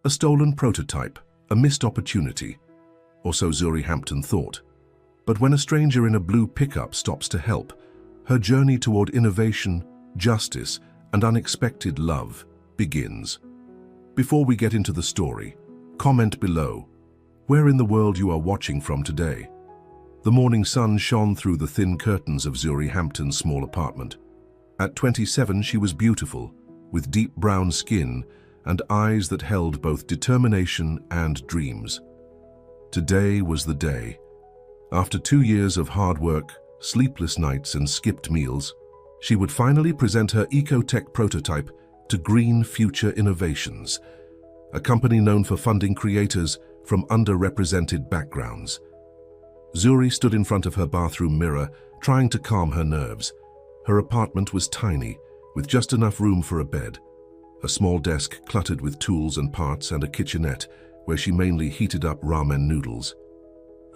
A stolen prototype, a missed opportunity, or so Zuri Hampton thought. But when a stranger in a blue pickup stops to help, her journey toward innovation, justice, and unexpected love begins. Before we get into the story, comment below where in the world you are watching from today. The morning sun shone through the thin curtains of Zuri Hampton's small apartment. At 27, she was beautiful, with deep brown skin and eyes that held both determination and dreams. Today was the day. After 2 years of hard work, sleepless nights, and skipped meals, she would finally present her Ecotech prototype to Green Future Innovations, a company known for funding creators from underrepresented backgrounds. Zuri stood in front of her bathroom mirror, trying to calm her nerves. Her apartment was tiny, with just enough room for a bed, a small desk cluttered with tools and parts, and a kitchenette where she mainly heated up ramen noodles.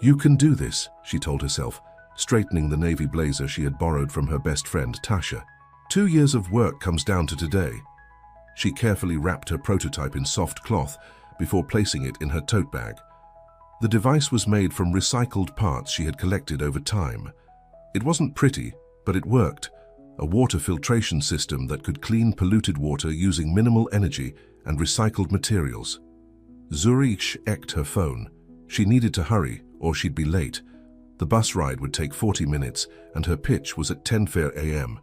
"You can do this," she told herself, straightening the navy blazer she had borrowed from her best friend, Tasha. 2 years of work comes down to today. She carefully wrapped her prototype in soft cloth before placing it in her tote bag. The device was made from recycled parts she had collected over time. It wasn't pretty, but it worked. A water filtration system that could clean polluted water using minimal energy and recycled materials. Zuri checked her phone. She needed to hurry, or she'd be late. The bus ride would take 40 minutes, and her pitch was at 10:30 a.m.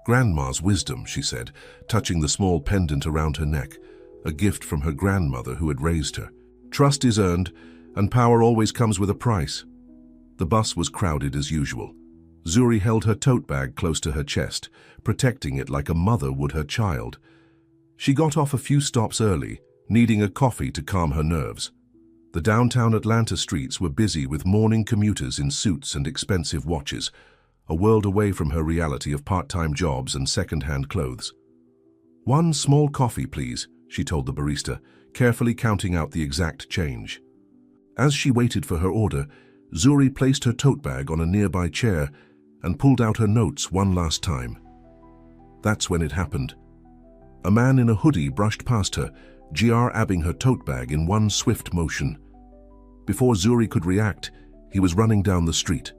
"Grandma's wisdom," she said, touching the small pendant around her neck, a gift from her grandmother who had raised her. "Trust is earned, and power always comes with a price." The bus was crowded as usual. Zuri held her tote bag close to her chest, protecting it like a mother would her child. She got off a few stops early, needing a coffee to calm her nerves. The downtown Atlanta streets were busy with morning commuters in suits and expensive watches, a world away from her reality of part-time jobs and second-hand clothes. "One small coffee, please," she told the barista, carefully counting out the exact change. As she waited for her order, Zuri placed her tote bag on a nearby chair and pulled out her notes one last time. That's when it happened. A man in a hoodie brushed past her, grabbing her tote bag in one swift motion. Before Zuri could react, he was running down the street.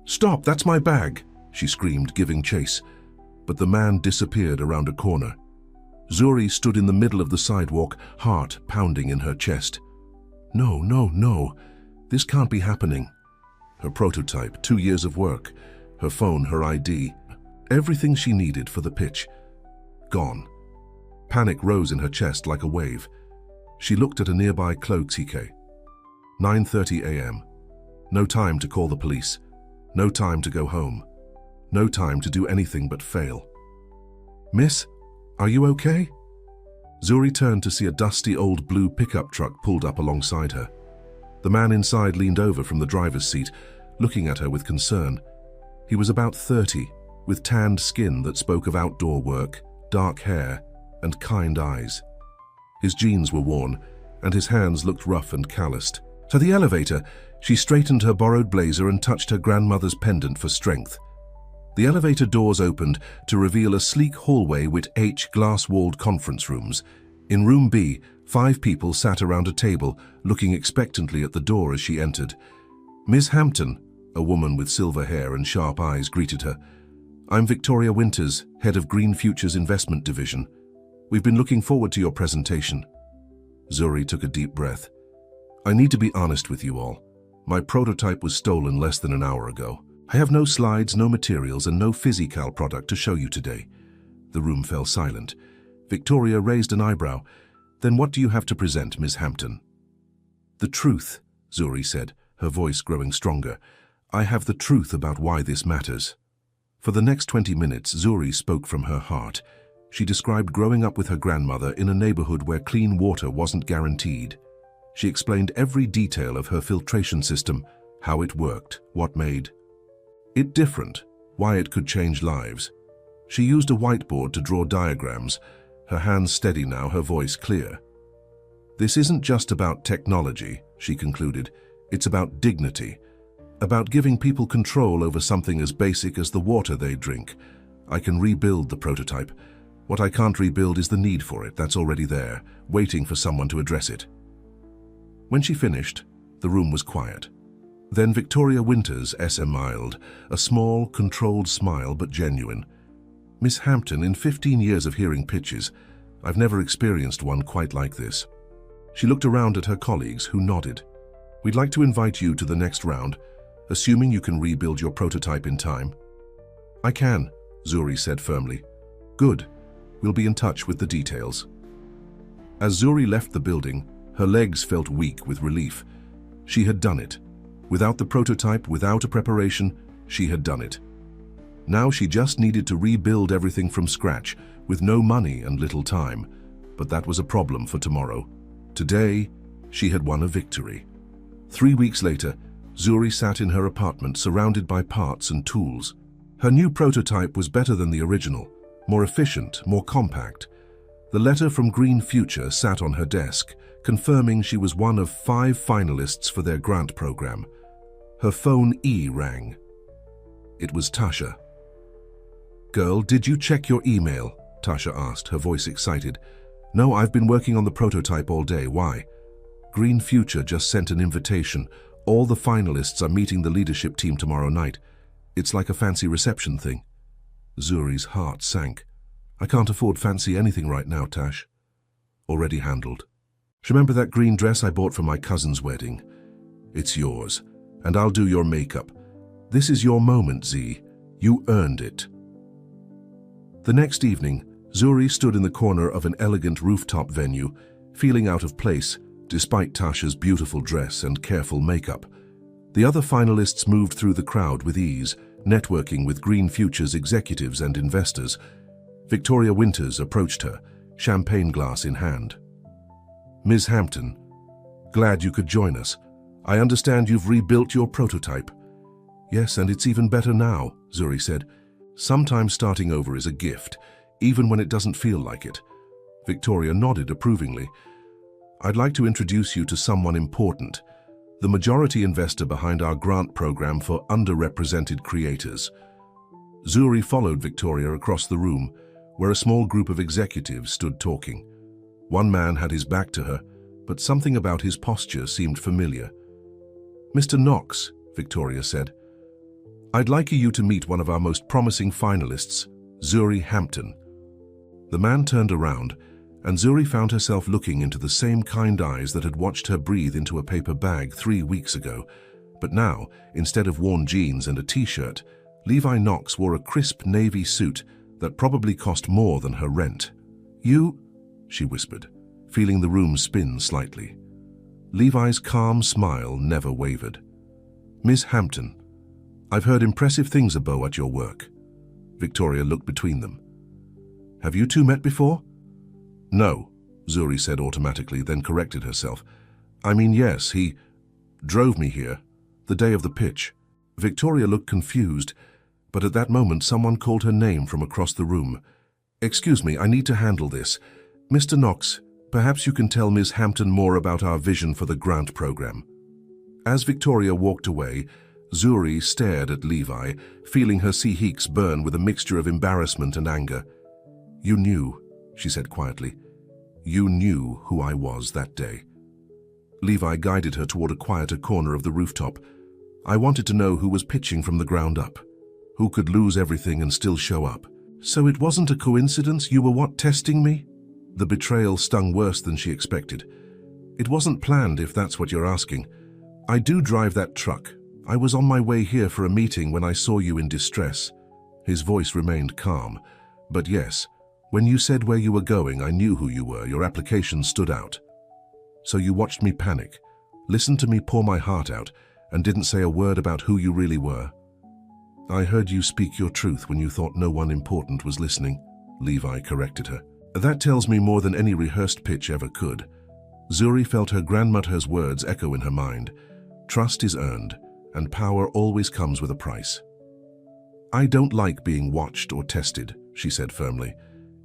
"Stop, that's my bag!" she screamed, giving chase. But the man disappeared around a corner. Zuri stood in the middle of the sidewalk, heart pounding in her chest. No, no, no. This can't be happening. Her prototype, 2 years of work, her phone, her ID, everything she needed for the pitch. Gone. Panic rose in her chest like a wave. She looked at a nearby clock TK. 9:30 a.m. No time to call the police. No time to go home. No time to do anything but fail. "Miss, are you okay?" Zuri turned to see a dusty old blue pickup truck pulled up alongside her. The man inside leaned over from the driver's seat, looking at her with concern. He was about 30, with tanned skin that spoke of outdoor work, dark hair, and kind eyes. His jeans were worn, and his hands looked rough and calloused. To the elevator, she straightened her borrowed blazer and touched her grandmother's pendant for strength. The elevator doors opened to reveal a sleek hallway with 8 glass-walled conference rooms. In room B, 5 people sat around a table, looking expectantly at the door as she entered. "Miss Hampton," a woman with silver hair and sharp eyes greeted her. "I'm Victoria Winters, head of Green Futures Investment Division. We've been looking forward to your presentation." Zuri took a deep breath. "I need to be honest with you all. My prototype was stolen less than an hour ago. I have no slides, no materials, and no physical product to show you today." The room fell silent. Victoria raised an eyebrow. "Then what do you have to present, Miss Hampton?" "The truth," Zuri said, her voice growing stronger. "I have the truth about why this matters." For the next 20 minutes, Zuri spoke from her heart. She described growing up with her grandmother in a neighborhood where clean water wasn't guaranteed. She explained every detail of her filtration system, how it worked, what made it different, why it could change lives. She used a whiteboard to draw diagrams, her hands steady now, her voice clear. "This isn't just about technology," she concluded. "It's about dignity, about giving people control over something as basic as the water they drink. I can rebuild the prototype. What I can't rebuild is the need for it. That's already there, waiting for someone to address it. When she finished, the room was quiet. Then Victoria Winters smiled, a small, controlled smile but genuine. Miss Hampton, in 15 years of hearing pitches, I've never experienced one quite like this. She looked around at her colleagues, who nodded. We'd like to invite you to the next round, assuming you can rebuild your prototype in time. I can, Zuri said firmly. Good. We'll be in touch with the details. As Zuri left the building, her legs felt weak with relief. She had done it. Without the prototype, without a preparation, she had done it. Now she just needed to rebuild everything from scratch, with no money and little time. But that was a problem for tomorrow. Today, she had won a victory. 3 weeks later, Zuri sat in her apartment surrounded by parts and tools. Her new prototype was better than the original, more efficient, more compact. The letter from Green Future sat on her desk, confirming she was one of 5 finalists for their grant program. Her phone rang. It was Tasha. "Girl, did you check your email?" Tasha asked, her voice excited. "No, I've been working on the prototype all day. Why?" "Green Future just sent an invitation. All the finalists are meeting the leadership team tomorrow night. It's like a fancy reception thing." Zuri's heart sank. "I can't afford fancy anything right now, Tash." "Already handled. Remember that green dress I bought for my cousin's wedding? It's yours, and I'll do your makeup. This is your moment, Z. You earned it." The next evening, Zuri stood in the corner of an elegant rooftop venue, feeling out of place, despite Tasha's beautiful dress and careful makeup. The other finalists moved through the crowd with ease, networking with Green Future's executives and investors. Victoria Winters approached her, champagne glass in hand. "Ms. Hampton, glad you could join us. I understand you've rebuilt your prototype." "Yes, and it's even better now," Zuri said. "Sometimes starting over is a gift, even when it doesn't feel like it." Victoria nodded approvingly. "I'd like to introduce you to someone important, the majority investor behind our grant program for underrepresented creators." Zuri followed Victoria across the room, where a small group of executives stood talking. One man had his back to her, but something about his posture seemed familiar. "Mr. Knox," Victoria said, "I'd like you to meet one of our most promising finalists, Zuri Hampton." The man turned around, and Zuri found herself looking into the same kind eyes that had watched her breathe into a paper bag 3 weeks ago. But now, instead of worn jeans and a t-shirt, Levi Knox wore a crisp navy suit that probably cost more than her rent. "You," she whispered, feeling the room spin slightly. Levi's calm smile never wavered. "Miss Hampton, I've heard impressive things about your work." Victoria looked between them. "Have you two met before?" "No," Zuri said automatically, then corrected herself. "I mean, yes, he drove me here, the day of the pitch." Victoria looked confused, but at that moment someone called her name from across the room. "Excuse me, I need to handle this. Mr. Knox, perhaps you can tell Ms. Hampton more about our vision for the grant program." As Victoria walked away, Zuri stared at Levi, feeling her cheeks burn with a mixture of embarrassment and anger. "You knew," she said quietly. "You knew who I was that day." Levi guided her toward a quieter corner of the rooftop. "I wanted to know who was pitching from the ground up, who could lose everything and still show up. So it wasn't a coincidence you were testing me?" The betrayal stung worse than she expected. "It wasn't planned, if that's what you're asking. I do drive that truck. I was on my way here for a meeting when I saw you in distress." His voice remained calm. "But yes, when you said where you were going, I knew who you were. Your application stood out. So you watched me panic, listened to me pour my heart out, and didn't say a word about who you really were." "I heard you speak your truth when you thought no one important was listening," Levi corrected her. "That tells me more than any rehearsed pitch ever could." Zuri felt her grandmother's words echo in her mind. Trust is earned, and power always comes with a price. "I don't like being watched or tested," she said firmly.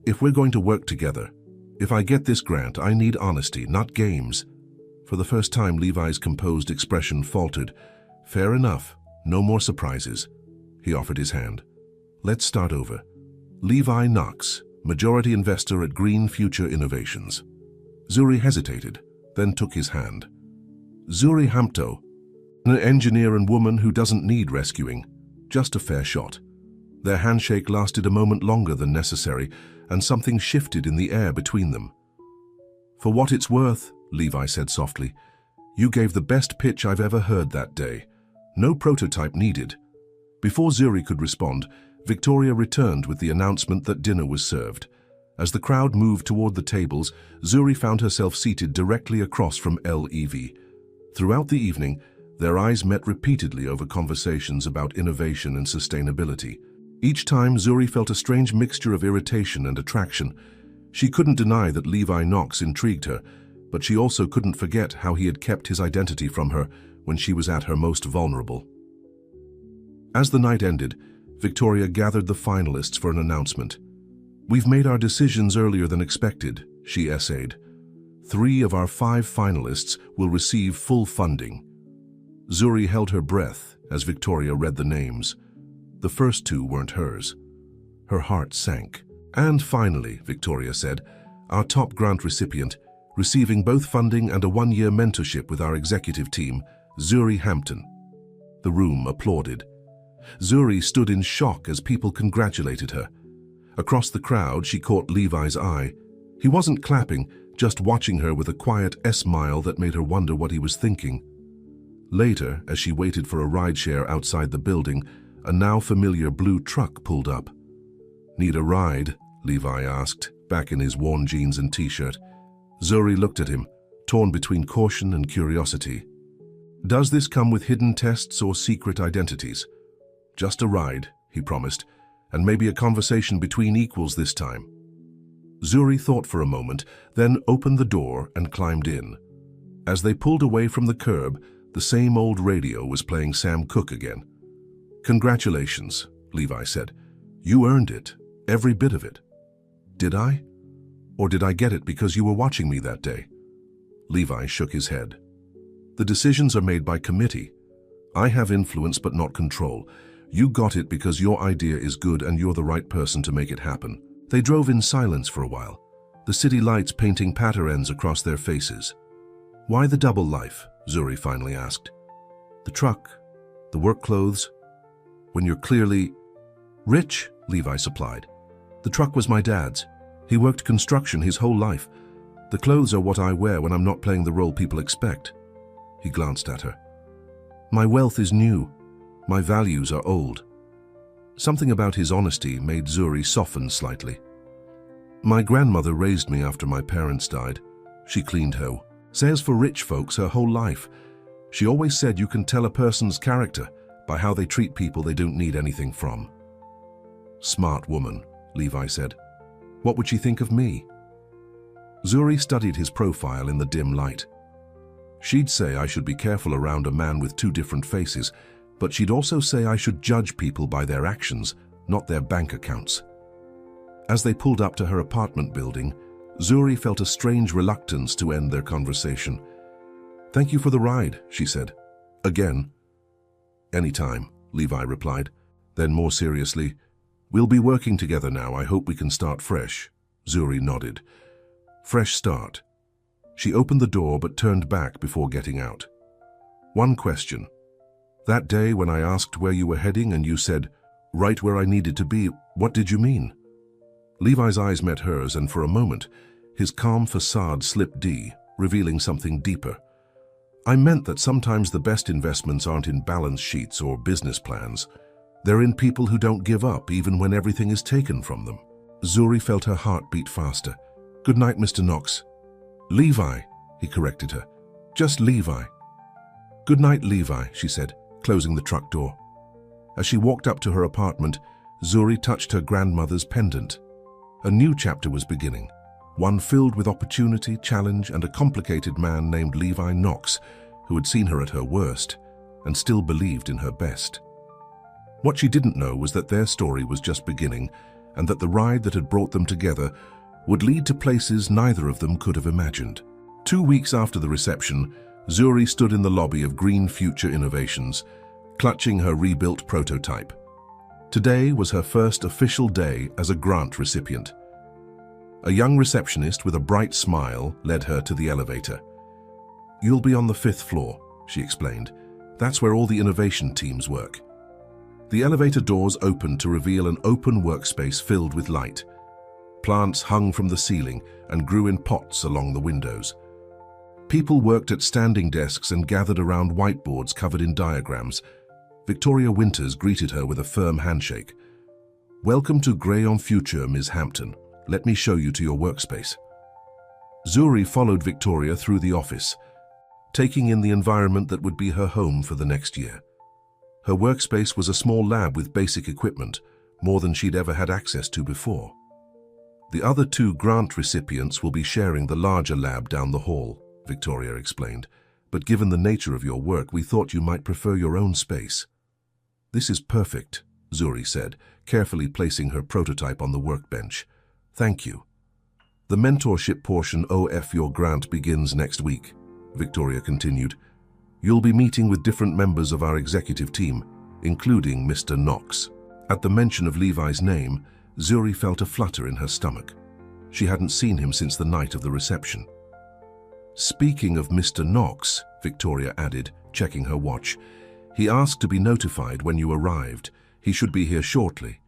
"If we're going to work together, if I get this grant, I need honesty, not games." For the first time, Levi's composed expression faltered. "Fair enough, no more surprises." He offered his hand. "Let's start over. Levi Knox, majority investor at Green Future Innovations. Zuri hesitated, then took his hand. Zuri Hampto, an engineer and woman who doesn't need rescuing, just a fair shot. Their handshake lasted a moment longer than necessary, and something shifted in the air between them. "For what it's worth," Levi said softly, "you gave the best pitch I've ever heard that day. No prototype needed." Before Zuri could respond, Victoria returned with the announcement that dinner was served. As the crowd moved toward the tables, Zuri found herself seated directly across from LEV. Throughout the evening, their eyes met repeatedly over conversations about innovation and sustainability. Each time, Zuri felt a strange mixture of irritation and attraction. She couldn't deny that Levi Knox intrigued her, but she also couldn't forget how he had kept his identity from her when she was at her most vulnerable. As the night ended, Victoria gathered the finalists for an announcement. "We've made our decisions earlier than expected," she essayed. 3 of our 5 finalists will receive full funding." Zuri held her breath as Victoria read the names. The first 2 weren't hers. Her heart sank. "And finally," Victoria said, "our top grant recipient, receiving both funding and a 1-year mentorship with our executive team, Zuri Hampton." The room applauded. Zuri stood in shock as people congratulated her. Across the crowd, she caught Levi's eye. He wasn't clapping, just watching her with a quiet smile that made her wonder what he was thinking. Later, as she waited for a rideshare outside the building, a now familiar blue truck pulled up. "Need a ride?" Levi asked, back in his worn jeans and t-shirt. Zuri looked at him, torn between caution and curiosity. "Does this come with hidden tests or secret identities?" "Just a ride," he promised, "and maybe a conversation between equals this time." Zuri thought for a moment, then opened the door and climbed in. As they pulled away from the curb, the same old radio was playing Sam Cooke again. "Congratulations," Levi said. "You earned it, every bit of it." "Did I? Or did I get it because you were watching me that day?" Levi shook his head. "The decisions are made by committee. I have influence but not control. You got it because your idea is good and you're the right person to make it happen." They drove in silence for a while, the city lights painting patterns across their faces. "Why the double life?" Zuri finally asked. "The truck, the work clothes, when you're clearly..." "Rich," Levi supplied. "The truck was my dad's. He worked construction his whole life. The clothes are what I wear when I'm not playing the role people expect." He glanced at her. "My wealth is new. My values are old." Something about his honesty made Zuri soften slightly. "My grandmother raised me after my parents died. She cleaned her. Says for rich folks her whole life. She always said you can tell a person's character by how they treat people they don't need anything from." "Smart woman," Levi said. "What would she think of me?" Zuri studied his profile in the dim light. "She'd say I should be careful around a man with 2 different faces, but she'd also say I should judge people by their actions, not their bank accounts." As they pulled up to her apartment building, Zuri felt a strange reluctance to end their conversation. "Thank you for the ride," she said. "Again." "Anytime," Levi replied. Then more seriously, "We'll be working together now. I hope we can start fresh." Zuri nodded. "Fresh start." She opened the door but turned back before getting out. "One question. That day when I asked where you were heading and you said, 'Right where I needed to be,' what did you mean?" Levi's eyes met hers, and for a moment, his calm facade slipped revealing something deeper. "I meant that sometimes the best investments aren't in balance sheets or business plans. They're in people who don't give up even when everything is taken from them." Zuri felt her heart beat faster. "Good night, Mr. Knox." "Levi," he corrected her. "Just Levi." "Good night, Levi," she said, closing the truck door. As she walked up to her apartment, Zuri touched her grandmother's pendant. A new chapter was beginning, one filled with opportunity, challenge, and a complicated man named Levi Knox, who had seen her at her worst and still believed in her best. What she didn't know was that their story was just beginning, and that the ride that had brought them together would lead to places neither of them could have imagined. 2 weeks after the reception, Zuri stood in the lobby of Green Future Innovations, clutching her rebuilt prototype. Today was her first official day as a grant recipient. A young receptionist with a bright smile led her to the elevator. "You'll be on the 5th floor," she explained. "That's where all the innovation teams work." The elevator doors opened to reveal an open workspace filled with light. Plants hung from the ceiling and grew in pots along the windows. People worked at standing desks and gathered around whiteboards covered in diagrams. Victoria Winters greeted her with a firm handshake. "Welcome to Grayon Future, Ms. Hampton. Let me show you to your workspace." Zuri followed Victoria through the office, taking in the environment that would be her home for the next year. Her workspace was a small lab with basic equipment, more than she'd ever had access to before. "The other 2 grant recipients will be sharing the larger lab down the hall," Victoria explained. "But given the nature of your work, we thought you might prefer your own space." "This is perfect," Zuri said, carefully placing her prototype on the workbench. "Thank you." "The mentorship portion of your grant begins next week," Victoria continued. "You'll be meeting with different members of our executive team, including Mr. Knox." At the mention of Levi's name, Zuri felt a flutter in her stomach. She hadn't seen him since the night of the reception. "Speaking of Mr. Knox," Victoria added, checking her watch, "he asked to be notified when you arrived. He should be here shortly."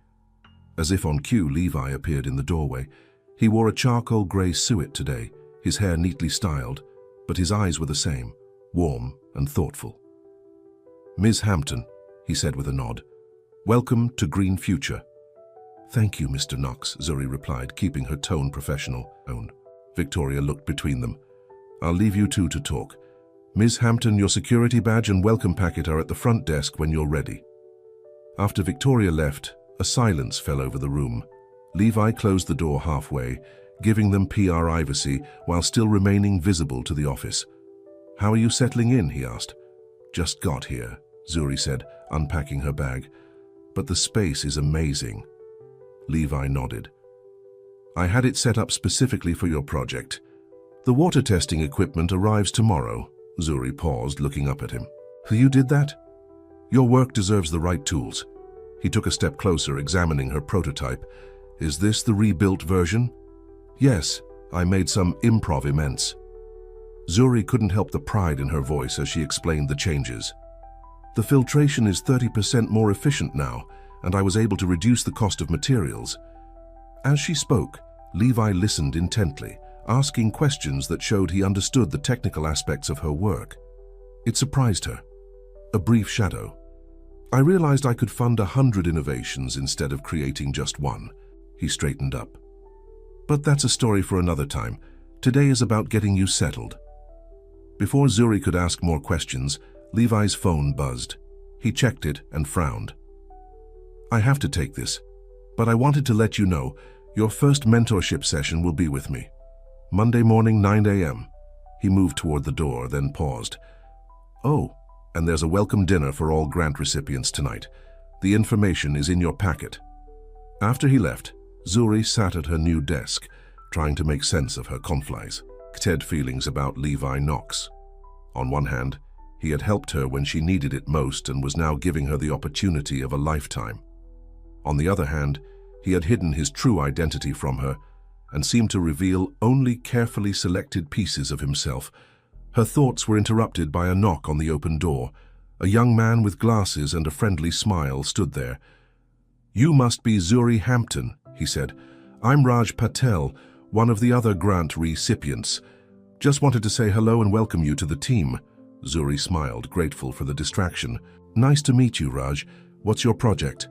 As if on cue, Levi appeared in the doorway. He wore a charcoal grey suit today, his hair neatly styled, but his eyes were the same, warm and thoughtful. "Ms. Hampton," he said with a nod. "Welcome to Green Future." "Thank you, Mr. Knox," Zuri replied, keeping her tone professional. Victoria looked between them. "I'll leave you two to talk. Ms. Hampton, your security badge and welcome packet are at the front desk when you're ready." After Victoria left, a silence fell over the room. Levi closed the door halfway, giving them privacy while still remaining visible to the office. "How are you settling in?" he asked. "Just got here," Zuri said, unpacking her bag. "But the space is amazing." Levi nodded. "I had it set up specifically for your project. The water testing equipment arrives tomorrow." Zuri paused, looking up at him. "You did that? Your work deserves the right tools." He took a step closer, examining her prototype. "Is this the rebuilt version?" "Yes, I made some improv immense." Zuri couldn't help the pride in her voice as she explained the changes. "The filtration is 30% more efficient now, and I was able to reduce the cost of materials." As she spoke, Levi listened intently, asking questions that showed he understood the technical aspects of her work. It surprised her. A brief shadow. "I realized I could fund 100 innovations instead of creating just one." He straightened up. "But that's a story for another time. Today is about getting you settled." Before Zuri could ask more questions, Levi's phone buzzed. He checked it and frowned. "I have to take this, but I wanted to let you know your first mentorship session will be with me. Monday morning, 9 a.m. He moved toward the door, then paused. "Oh, and there's a welcome dinner for all grant recipients tonight. The information is in your packet." After he left, Zuri sat at her new desk, trying to make sense of her conflicted feelings about Levi Knox. On one hand, he had helped her when she needed it most and was now giving her the opportunity of a lifetime. On the other hand, he had hidden his true identity from her and seemed to reveal only carefully selected pieces of himself. Her thoughts were interrupted by a knock on the open door. A young man with glasses and a friendly smile stood there. "You must be Zuri Hampton," he said. "I'm Raj Patel, one of the other grant recipients. Just wanted to say hello and welcome you to the team." Zuri smiled, grateful for the distraction. "Nice to meet you, Raj. What's your project?"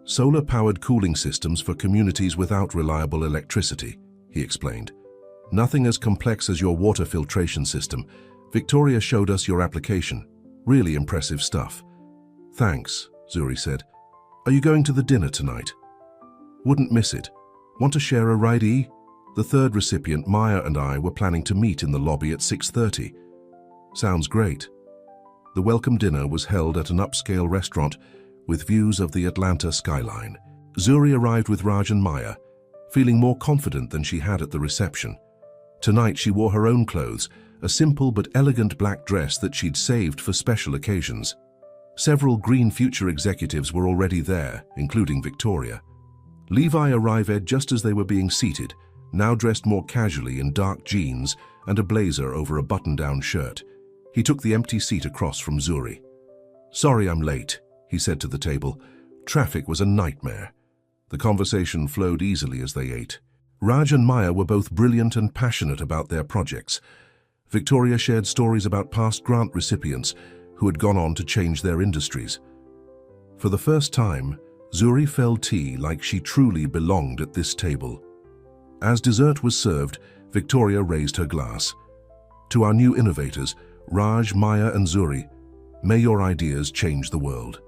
"Solar-powered cooling systems for communities without reliable electricity," he explained. "Nothing as complex as your water filtration system. Victoria showed us your application. Really impressive stuff." "Thanks," Zuri said. "Are you going to the dinner tonight?" "Wouldn't miss it. Want to share a ride? The third recipient, Maya, and I were planning to meet in the lobby at 6:30. "Sounds great." The welcome dinner was held at an upscale restaurant with views of the Atlanta skyline. Zuri arrived with Raj and Maya, feeling more confident than she had at the reception. Tonight she wore her own clothes, a simple but elegant black dress that she'd saved for special occasions. Several Green Future executives were already there, including Victoria. Levi arrived just as they were being seated, now dressed more casually in dark jeans and a blazer over a button-down shirt. He took the empty seat across from Zuri. "Sorry I'm late," he said to the table. "Traffic was a nightmare." The conversation flowed easily as they ate. Raj and Maya were both brilliant and passionate about their projects. Victoria shared stories about past grant recipients who had gone on to change their industries. For the first time, Zuri felt tea like she truly belonged at this table. As dessert was served, Victoria raised her glass. "To our new innovators, Raj, Maya and Zuri, may your ideas change the world."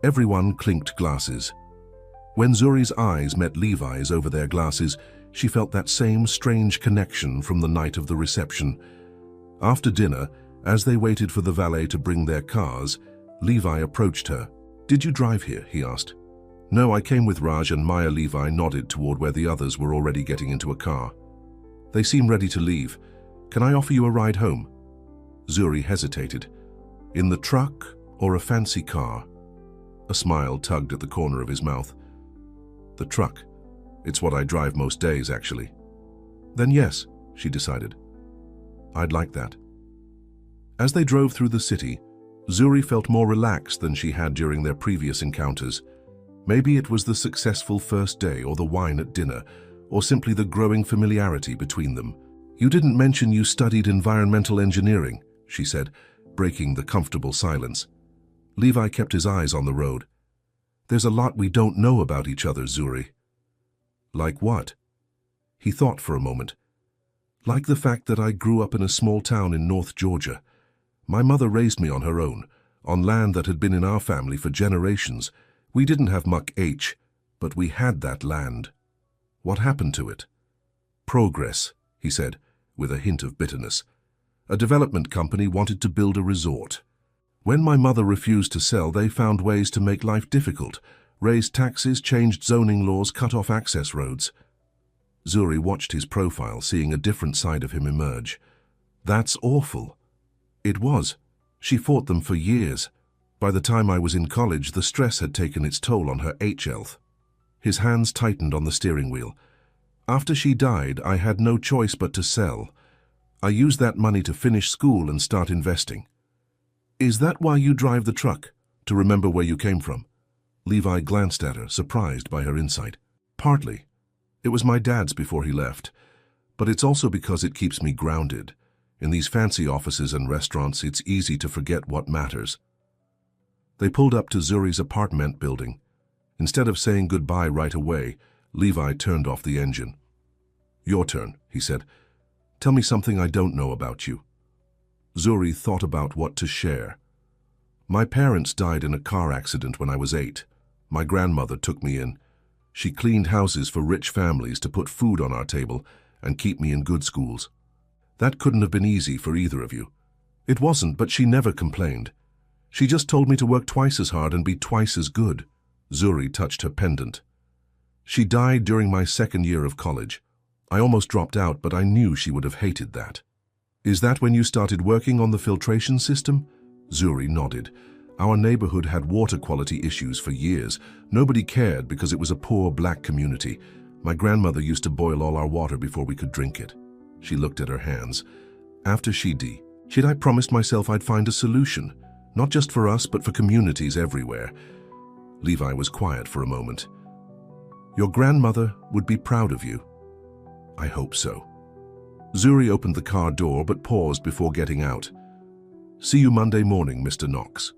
Everyone clinked glasses. When Zuri's eyes met Levi's over their glasses, she felt that same strange connection from the night of the reception. After dinner, as they waited for the valet to bring their cars, Levi approached her. "Did you drive here?" he asked. "No, I came with Raj and Maya." Levi nodded toward where the others were already getting into a car. "They seem ready to leave. Can I offer you a ride home?" Zuri hesitated. "In the truck or a fancy car?" A smile tugged at the corner of his mouth. "The truck. It's what I drive most days, actually." "Then yes," she decided. "I'd like that." As they drove through the city, Zuri felt more relaxed than she had during their previous encounters. Maybe it was the successful first day or the wine at dinner, or simply the growing familiarity between them. "You didn't mention you studied environmental engineering," she said, breaking the comfortable silence. Levi kept his eyes on the road. "There's a lot we don't know about each other, Zuri." "Like what?" He thought for a moment. "Like the fact that I grew up in a small town in North Georgia. My mother raised me on her own, on land that had been in our family for generations. We didn't have much, but we had that land. What happened to it?" "Progress," he said, with a hint of bitterness. "A development company wanted to build a resort. When my mother refused to sell, they found ways to make life difficult, raised taxes, changed zoning laws, cut off access roads." Zuri watched his profile, seeing a different side of him emerge. "That's awful." It was. She fought them for years. By the time I was in college, the stress had taken its toll on her health. His hands tightened on the steering wheel. "After she died, I had no choice but to sell. I used that money to finish school and start investing." "Is that why you drive the truck? To remember where you came from?" Levi glanced at her, surprised by her insight. "Partly. It was my dad's before he left. But it's also because it keeps me grounded. In these fancy offices and restaurants, it's easy to forget what matters." They pulled up to Zuri's apartment building. Instead of saying goodbye right away, Levi turned off the engine. "Your turn," he said. "Tell me something I don't know about you." Zuri thought about what to share. "My parents died in a car accident when I was 8. My grandmother took me in. She cleaned houses for rich families to put food on our table and keep me in good schools. That couldn't have been easy for either of you." "It wasn't, but she never complained. She just told me to work twice as hard and be twice as good." Zuri touched her pendant. "She died during my second year of college. I almost dropped out, but I knew she would have hated that." "Is that when you started working on the filtration system?" Zuri nodded. "Our neighborhood had water quality issues for years. Nobody cared because it was a poor black community. My grandmother used to boil all our water before we could drink it." She looked at her hands. "After I promised myself I'd find a solution, not just for us, but for communities everywhere." Levi was quiet for a moment. "Your grandmother would be proud of you." "I hope so." Zuri opened the car door but paused before getting out. "See you Monday morning, Mr. Knox."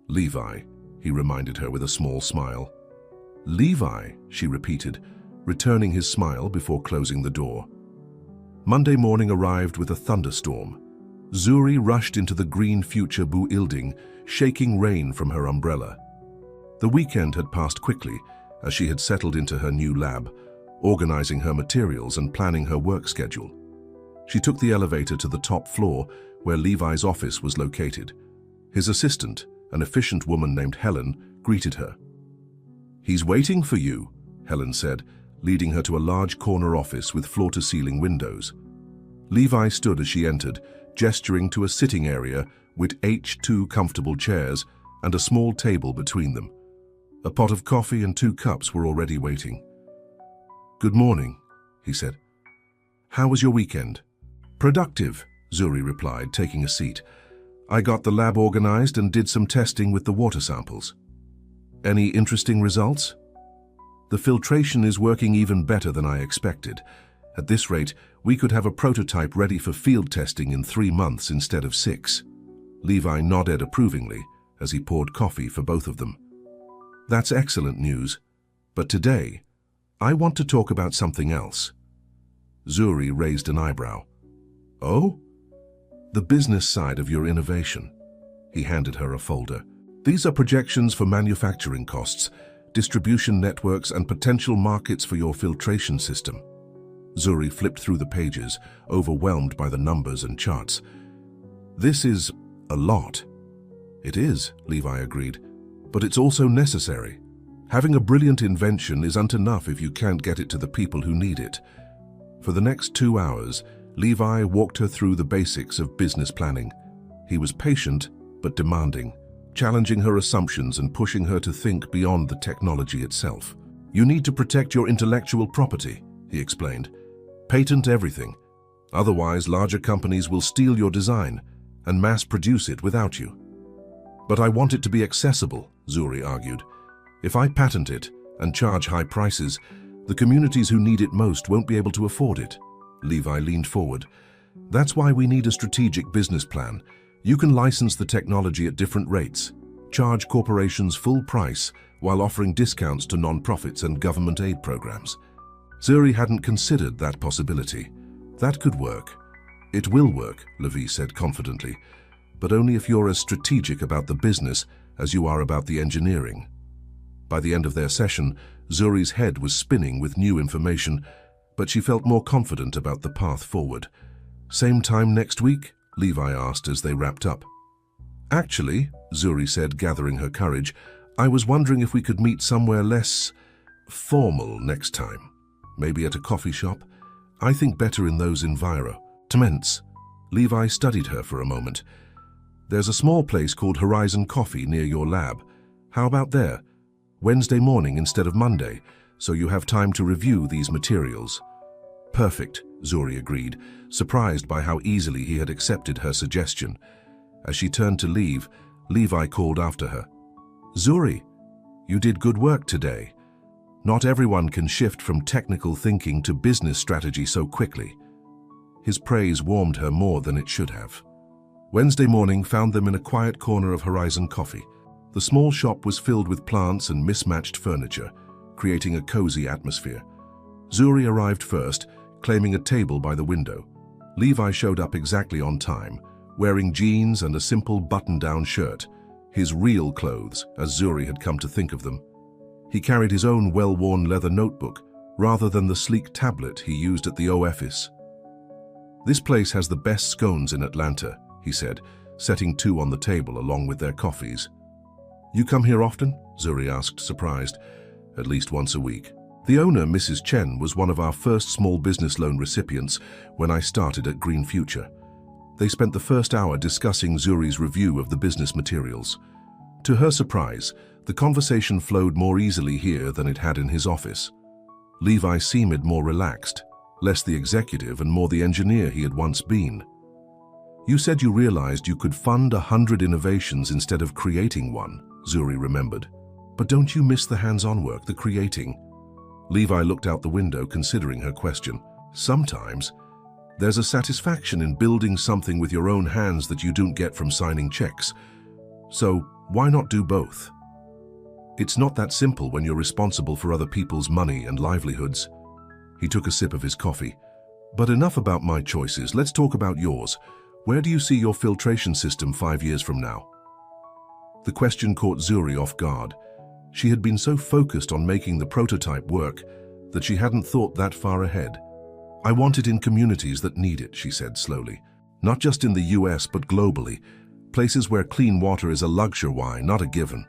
"Levi," he reminded her with a small smile. "Levi," she repeated, returning his smile before closing the door. Monday morning arrived with a thunderstorm. Zuri rushed into the green future building, shaking rain from her umbrella. The weekend had passed quickly as she had settled into her new lab, organizing her materials and planning her work schedule. She took the elevator to the top floor where Levi's office was located. His assistant, an efficient woman named Helen, greeted her. "He's waiting for you," Helen said, leading her to a large corner office with floor-to-ceiling windows. Levi stood as she entered, gesturing to a sitting area with 2 comfortable chairs and a small table between them. A pot of coffee and 2 cups were already waiting. "Good morning," he said. "How was your weekend?" "Productive," Zuri replied, taking a seat. "I got the lab organized and did some testing with the water samples." "Any interesting results?" "The filtration is working even better than I expected. At this rate, we could have a prototype ready for field testing in 3 months instead of 6. Levi nodded approvingly as he poured coffee for both of them. "That's excellent news. But today, I want to talk about something else." Zuri raised an eyebrow. "Oh?" "The business side of your innovation." He handed her a folder. "These are projections for manufacturing costs, distribution networks, and potential markets for your filtration system." Zuri flipped through the pages, overwhelmed by the numbers and charts. "This is a lot." "It is," Levi agreed, "but it's also necessary. Having a brilliant invention isn't enough if you can't get it to the people who need it." For the next 2 hours, Levi walked her through the basics of business planning. He was patient but demanding, challenging her assumptions and pushing her to think beyond the technology itself. "You need to protect your intellectual property," he explained. "Patent everything. Otherwise, larger companies will steal your design and mass-produce it without you." "But I want it to be accessible," Zuri argued. "If I patent it and charge high prices, the communities who need it most won't be able to afford it." Levi leaned forward. "That's why we need a strategic business plan. You can license the technology at different rates, charge corporations full price while offering discounts to non-profits and government aid programs." Zuri hadn't considered that possibility. "That could work." "It will work," Levi said confidently, "but only if you're as strategic about the business as you are about the engineering." By the end of their session, Zuri's head was spinning with new information, but she felt more confident about the path forward. "Same time next week?" Levi asked as they wrapped up. "Actually," Zuri said, gathering her courage, "I was wondering if we could meet somewhere less formal next time. Maybe at a coffee shop. I think better in those environments." Levi studied her for a moment. "There's a small place called Horizon Coffee near your lab. How about there? Wednesday morning instead of Monday, so you have time to review these materials." "Perfect," Zuri agreed, surprised by how easily he had accepted her suggestion. As she turned to leave, Levi called after her. "Zuri, you did good work today. Not everyone can shift from technical thinking to business strategy so quickly." His praise warmed her more than it should have. Wednesday morning found them in a quiet corner of Horizon Coffee. The small shop was filled with plants and mismatched furniture, creating a cozy atmosphere. Zuri arrived first, claiming a table by the window. Levi showed up exactly on time, wearing jeans and a simple button-down shirt, his real clothes, as Zuri had come to think of them. He carried his own well-worn leather notebook, rather than the sleek tablet he used at the office. "This place has the best scones in Atlanta," he said, setting 2 on the table along with their coffees. "You come here often?" Zuri asked, surprised. "At least once a week. The owner, Mrs. Chen, was one of our first small business loan recipients when I started at Green Future." They spent the first hour discussing Zuri's review of the business materials. To her surprise, the conversation flowed more easily here than it had in his office. Levi seemed more relaxed, less the executive and more the engineer he had once been. "You said you realized you could fund 100 innovations instead of creating one," Zuri remembered. "But don't you miss the hands-on work, the creating?" Levi looked out the window, considering her question. "Sometimes. There's a satisfaction in building something with your own hands that you don't get from signing checks. So why not do both?" "It's not that simple when you're responsible for other people's money and livelihoods." He took a sip of his coffee. "But enough about my choices, let's talk about yours. Where do you see your filtration system 5 years from now?" The question caught Zuri off guard. She had been so focused on making the prototype work that she hadn't thought that far ahead. "I want it in communities that need it," she said slowly. "Not just in the US, but globally. Places where clean water is a luxury, not a given."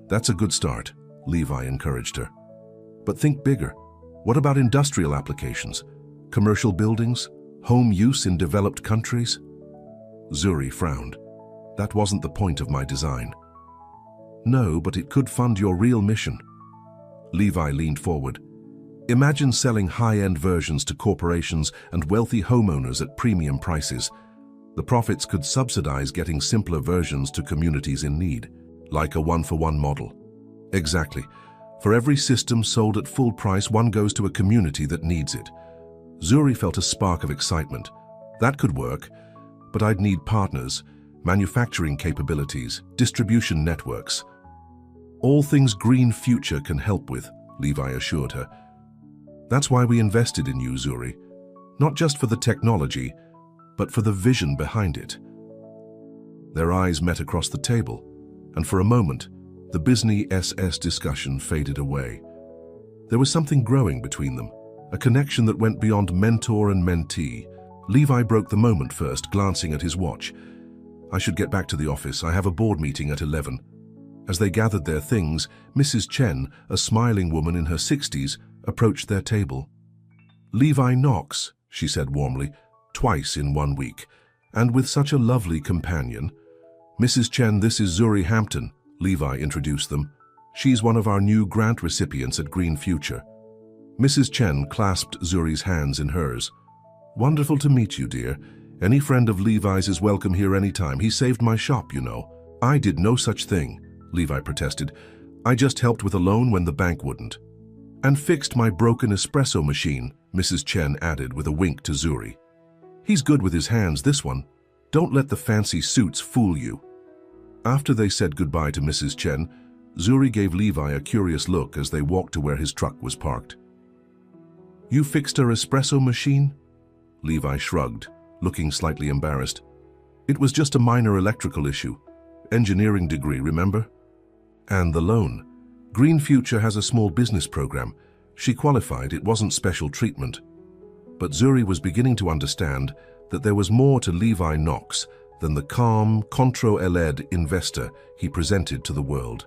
"That's a good start," Levi encouraged her. "But think bigger. What about industrial applications? Commercial buildings? Home use in developed countries?" Zuri frowned. "That wasn't the point of my design." "No, but it could fund your real mission." Levi leaned forward. Imagine selling high-end versions to corporations and wealthy homeowners at premium prices. The profits could subsidize getting simpler versions to communities in need, like a one-for-one model. Exactly. For every system sold at full price, one goes to a community that needs it. Zuri felt a spark of excitement. That could work, but I'd need partners, manufacturing capabilities, distribution networks. All things Green Future can help with, Levi assured her. That's why we invested in you, Zuri. Not just for the technology, but for the vision behind it. Their eyes met across the table, and for a moment, the Business SS discussion faded away. There was something growing between them, a connection that went beyond mentor and mentee. Levi broke the moment first, glancing at his watch. I should get back to the office. I have a board meeting at 11. As they gathered their things, Mrs. Chen, a smiling woman in her 60s, approached their table. Levi Knox, she said warmly, twice in 1 week, and with such a lovely companion. Mrs. Chen, this is Zuri Hampton, Levi introduced them. She's one of our new grant recipients at Green Future. Mrs. Chen clasped Zuri's hands in hers. Wonderful to meet you, dear. Any friend of Levi's is welcome here anytime. He saved my shop, you know. I did no such thing, Levi protested. I just helped with a loan when the bank wouldn't. And fixed my broken espresso machine, Mrs. Chen added with a wink to Zuri. He's good with his hands, this one. Don't let the fancy suits fool you. After they said goodbye to Mrs. Chen, Zuri gave Levi a curious look as they walked to where his truck was parked. You fixed her espresso machine? Levi shrugged, looking slightly embarrassed. It was just a minor electrical issue. Engineering degree, remember? And the loan. Green Future has a small business program. She qualified, it wasn't special treatment. But Zuri was beginning to understand that there was more to Levi Knox than the calm, control-led investor he presented to the world.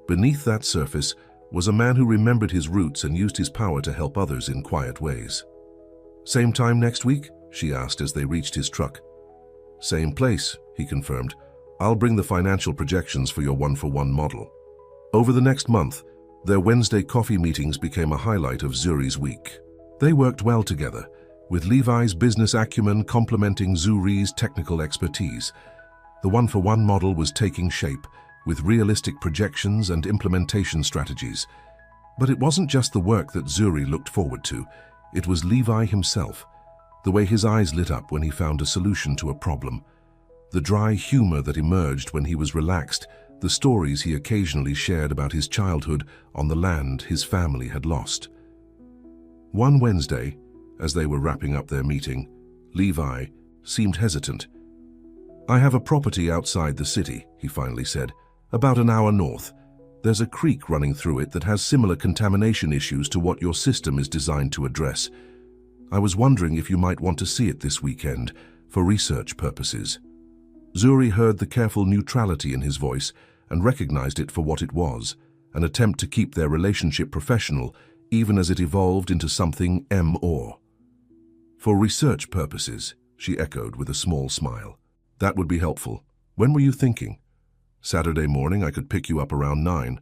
Beneath that surface was a man who remembered his roots and used his power to help others in quiet ways. Same time next week? She asked as they reached his truck. Same place, he confirmed. I'll bring the financial projections for your one-for-one model. Over the next month, their Wednesday coffee meetings became a highlight of Zuri's week. They worked well together, with Levi's business acumen complementing Zuri's technical expertise. The one-for-one model was taking shape, with realistic projections and implementation strategies. But it wasn't just the work that Zuri looked forward to, it was Levi himself, the way his eyes lit up when he found a solution to a problem, the dry humor that emerged when he was relaxed, the stories he occasionally shared about his childhood on the land his family had lost. One Wednesday, as they were wrapping up their meeting, Levi seemed hesitant. I have a property outside the city, he finally said, about an hour north. There's a creek running through it that has similar contamination issues to what your system is designed to address. I was wondering if you might want to see it this weekend, for research purposes. Zuri heard the careful neutrality in his voice and recognized it for what it was, an attempt to keep their relationship professional, even as it evolved into something more. For research purposes, she echoed with a small smile. That would be helpful. When were you thinking? Saturday morning, I could pick you up around 9.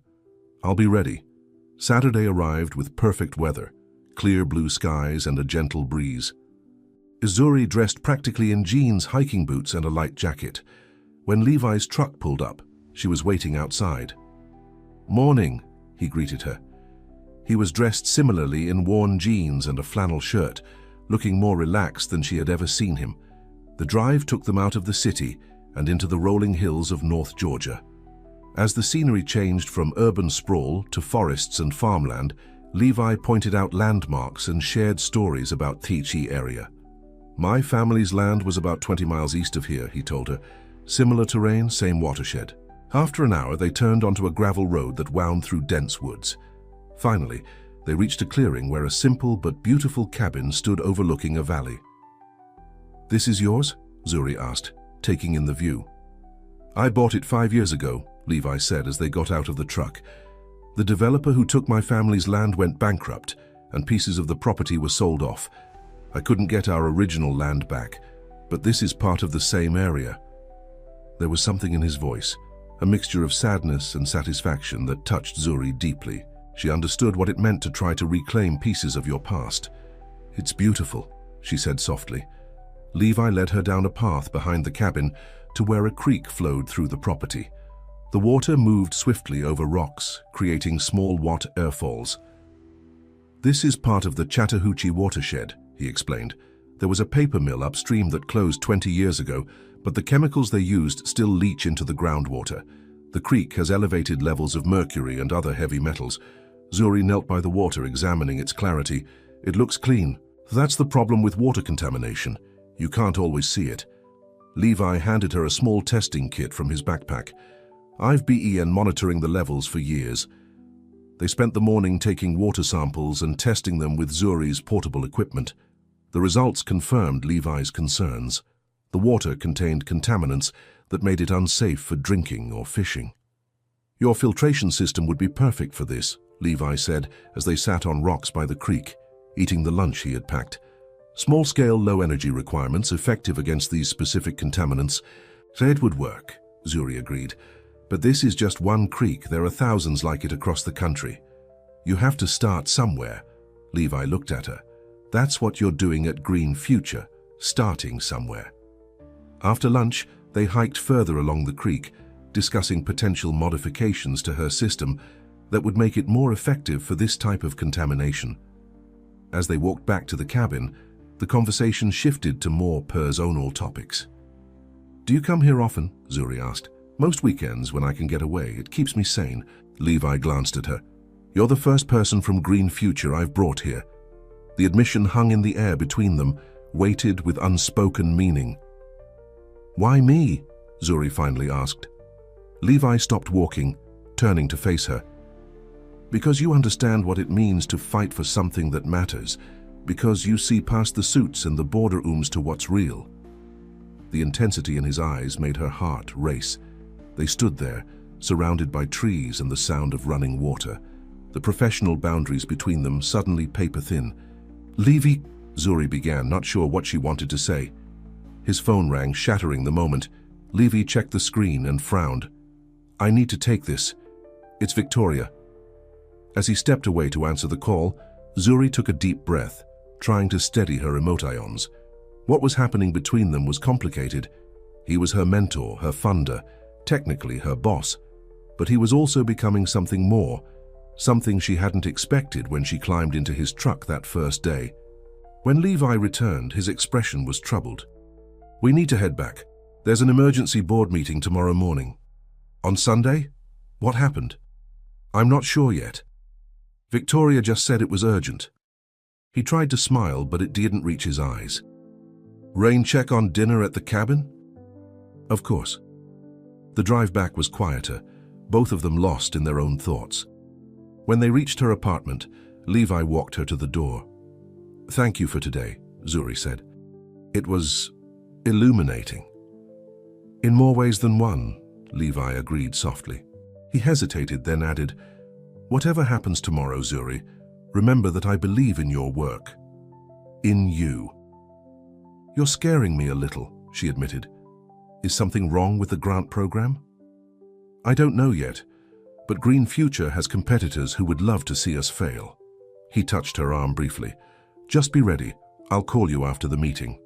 I'll be ready. Saturday arrived with perfect weather, clear blue skies and a gentle breeze. Zuri dressed practically in jeans, hiking boots, and a light jacket. When Levi's truck pulled up, she was waiting outside. Morning, he greeted her. He was dressed similarly in worn jeans and a flannel shirt, looking more relaxed than she had ever seen him. The drive took them out of the city and into the rolling hills of North Georgia. As the scenery changed from urban sprawl to forests and farmland, Levi pointed out landmarks and shared stories about Thiche area. My family's land was about 20 miles east of here, he told her. Similar terrain, same watershed. After an hour, they turned onto a gravel road that wound through dense woods. Finally, they reached a clearing where a simple but beautiful cabin stood overlooking a valley. This is yours? Zuri asked, taking in the view. I bought it 5 years ago, Levi said as they got out of the truck. The developer who took my family's land went bankrupt, and pieces of the property were sold off. I couldn't get our original land back, but this is part of the same area. There was something in his voice, a mixture of sadness and satisfaction that touched Zuri deeply. She understood what it meant to try to reclaim pieces of your past. "It's beautiful," she said softly. Levi led her down a path behind the cabin to where a creek flowed through the property. The water moved swiftly over rocks, creating small Watt airfalls. "This is part of the Chattahoochee watershed," he explained. "There was a paper mill upstream that closed 20 years ago, but the chemicals they used still leach into the groundwater. The creek has elevated levels of mercury and other heavy metals." Zuri knelt by the water, examining its clarity. "It looks clean. That's the problem with water contamination. You can't always see it." Levi handed her a small testing kit from his backpack. "I've been monitoring the levels for years." They spent the morning taking water samples and testing them with Zuri's portable equipment. The results confirmed Levi's concerns. The water contained contaminants that made it unsafe for drinking or fishing. "Your filtration system would be perfect for this," Levi said as they sat on rocks by the creek, eating the lunch he had packed. "Small-scale, low-energy requirements effective against these specific contaminants." "It would work," Zuri agreed. "But this is just one creek. There are thousands like it across the country. You have to start somewhere." Levi looked at her. "That's what you're doing at Green Future, starting somewhere." After lunch, they hiked further along the creek, discussing potential modifications to her system that would make it more effective for this type of contamination. As they walked back to the cabin, the conversation shifted to more personal topics. "Do you come here often?" Zuri asked. "Most weekends when I can get away. It keeps me sane." Levi glanced at her. "You're the first person from Green Future I've brought here." The admission hung in the air between them, weighted with unspoken meaning. "Why me?" Zuri finally asked. Levi stopped walking, turning to face her. "Because you understand what it means to fight for something that matters. Because you see past the suits and the boardrooms to what's real." The intensity in his eyes made her heart race. They stood there, surrounded by trees and the sound of running water. The professional boundaries between them suddenly paper-thin. "Levi," Zuri began, not sure what she wanted to say. His phone rang, shattering the moment. Levi checked the screen and frowned. "I need to take this. It's Victoria." As he stepped away to answer the call, Zuri took a deep breath, trying to steady her emotions. What was happening between them was complicated. He was her mentor, her funder, technically her boss, but he was also becoming something more, something she hadn't expected when she climbed into his truck that first day. When Levi returned, his expression was troubled. "We need to head back. There's an emergency board meeting tomorrow morning." "On Sunday? What happened?" "I'm not sure yet. Victoria just said it was urgent." He tried to smile, but it didn't reach his eyes. "Rain check on dinner at the cabin?" "Of course." The drive back was quieter, both of them lost in their own thoughts. When they reached her apartment, Levi walked her to the door. "Thank you for today," Zuri said. "It was illuminating." "In more ways than one," Levi agreed softly. He hesitated, then added, "Whatever happens tomorrow, Zuri, remember that I believe in your work. In you." "You're scaring me a little," she admitted. "Is something wrong with the grant program?" "I don't know yet, but Green Future has competitors who would love to see us fail." He touched her arm briefly. "Just be ready. I'll call you after the meeting."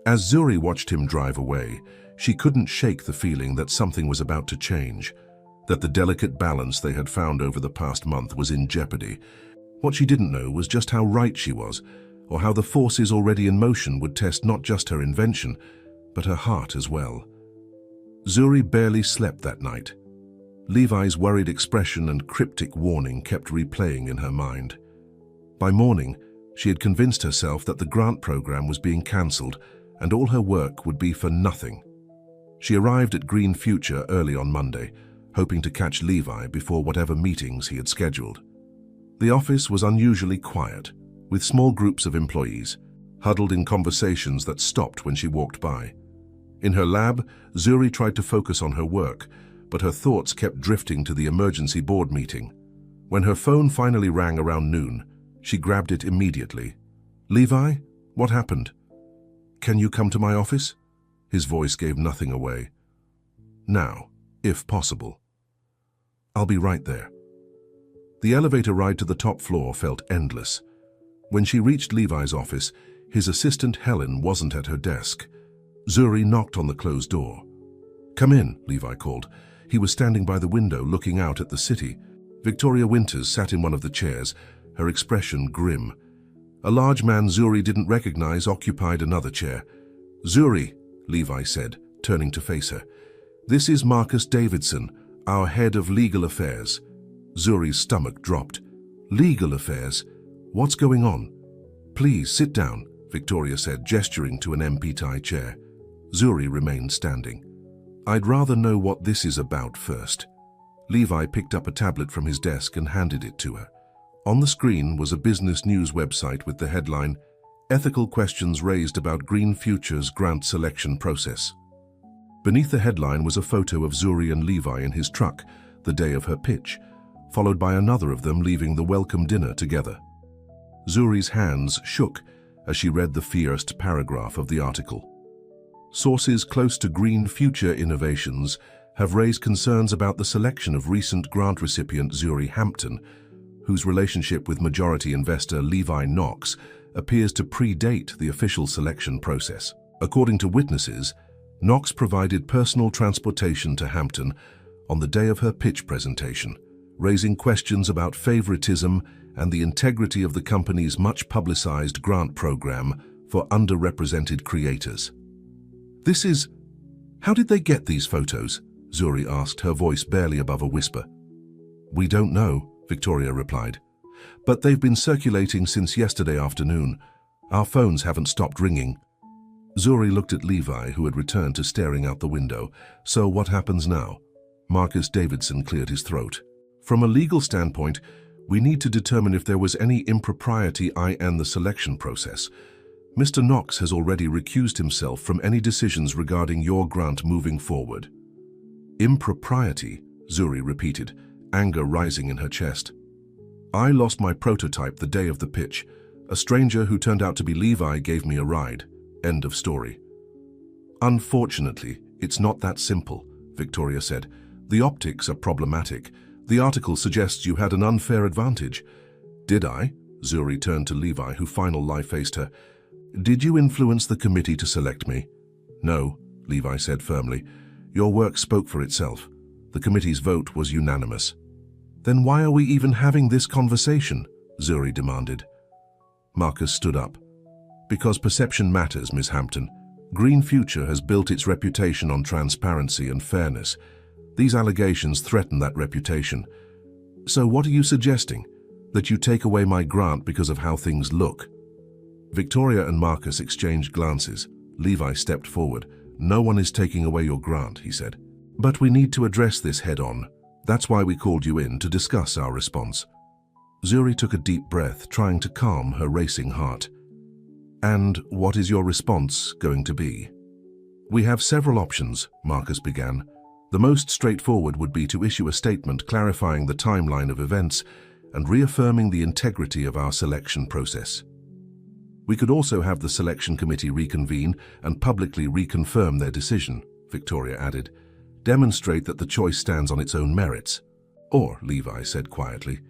As Zuri watched him drive away, she couldn't shake the feeling that something was about to change, that the delicate balance they had found over the past month was in jeopardy. What she didn't know was just how right she was, or how the forces already in motion would test not just her invention, but her heart as well. Zuri barely slept that night. Levi's worried expression and cryptic warning kept replaying in her mind. By morning, she had convinced herself that the grant program was being cancelled and all her work would be for nothing. She arrived at Green Future early on Monday, hoping to catch Levi before whatever meetings he had scheduled. The office was unusually quiet, with small groups of employees, huddled in conversations that stopped when she walked by. In her lab, Zuri tried to focus on her work, but her thoughts kept drifting to the emergency board meeting. When her phone finally rang around noon, she grabbed it immediately. "Levi, what happened?" "Can you come to my office?" His voice gave nothing away. "Now, if possible." "I'll be right there." The elevator ride to the top floor felt endless. When she reached Levi's office, his assistant Helen wasn't at her desk. Zuri knocked on the closed door. "Come in," Levi called. He was standing by the window looking out at the city. Victoria Winters sat in one of the chairs, her expression grim. A large man Zuri didn't recognize occupied another chair. "Zuri," Levi said, turning to face her. "This is Marcus Davidson, our head of legal affairs." Zuri's stomach dropped. "Legal affairs? What's going on?" "Please sit down," Victoria said, gesturing to an MP-tie chair. Zuri remained standing. "I'd rather know what this is about first." Levi picked up a tablet from his desk and handed it to her. On the screen was a business news website with the headline, "Ethical Questions Raised About Green Future's Grant Selection Process." Beneath the headline was a photo of Zuri and Levi in his truck the day of her pitch, followed by another of them leaving the welcome dinner together. Zuri's hands shook as she read the first paragraph of the article. Sources close to green future innovations have raised concerns about the selection of recent grant recipient Zuri Hampton, whose relationship with majority investor Levi Knox appears to predate the official selection process. According to witnesses, Knox provided personal transportation to Hampton on the day of her pitch presentation, raising questions about favoritism and the integrity of the company's much-publicized grant program for underrepresented creators. How did they get these photos?" Zuri asked, her voice barely above a whisper. "We don't know," Victoria replied. "But they've been circulating since yesterday afternoon. Our phones haven't stopped ringing." Zuri looked at Levi, who had returned to staring out the window. "So what happens now?" Marcus Davidson cleared his throat. "From a legal standpoint, we need to determine if there was any impropriety in the selection process. Mr. Knox has already recused himself from any decisions regarding your grant moving forward." "Impropriety," Zuri repeated, anger rising in her chest. "I lost my prototype the day of the pitch. A stranger who turned out to be Levi gave me a ride. End of story." "Unfortunately, it's not that simple," Victoria said. "The optics are problematic. The article suggests you had an unfair advantage." "Did I?" Zuri turned to Levi, who finally faced her. "Did you influence the committee to select me?" "No," Levi said firmly. "Your work spoke for itself. The committee's vote was unanimous." "Then why are we even having this conversation?" Zuri demanded. Marcus stood up. "Because perception matters, Ms. Hampton. Green Future has built its reputation on transparency and fairness. These allegations threaten that reputation. So what are you suggesting? That you take away my grant because of how things look?" Victoria and Marcus exchanged glances. Levi stepped forward. "No one is taking away your grant," he said. "But we need to address this head-on. That's why we called you in to discuss our response." Zuri took a deep breath, trying to calm her racing heart. "And what is your response going to be?" "We have several options," Marcus began. "The most straightforward would be to issue a statement clarifying the timeline of events and reaffirming the integrity of our selection process. We could also have the selection committee reconvene and publicly reconfirm their decision," Victoria added. "Demonstrate that the choice stands on its own merits." "Or," Levi said quietly,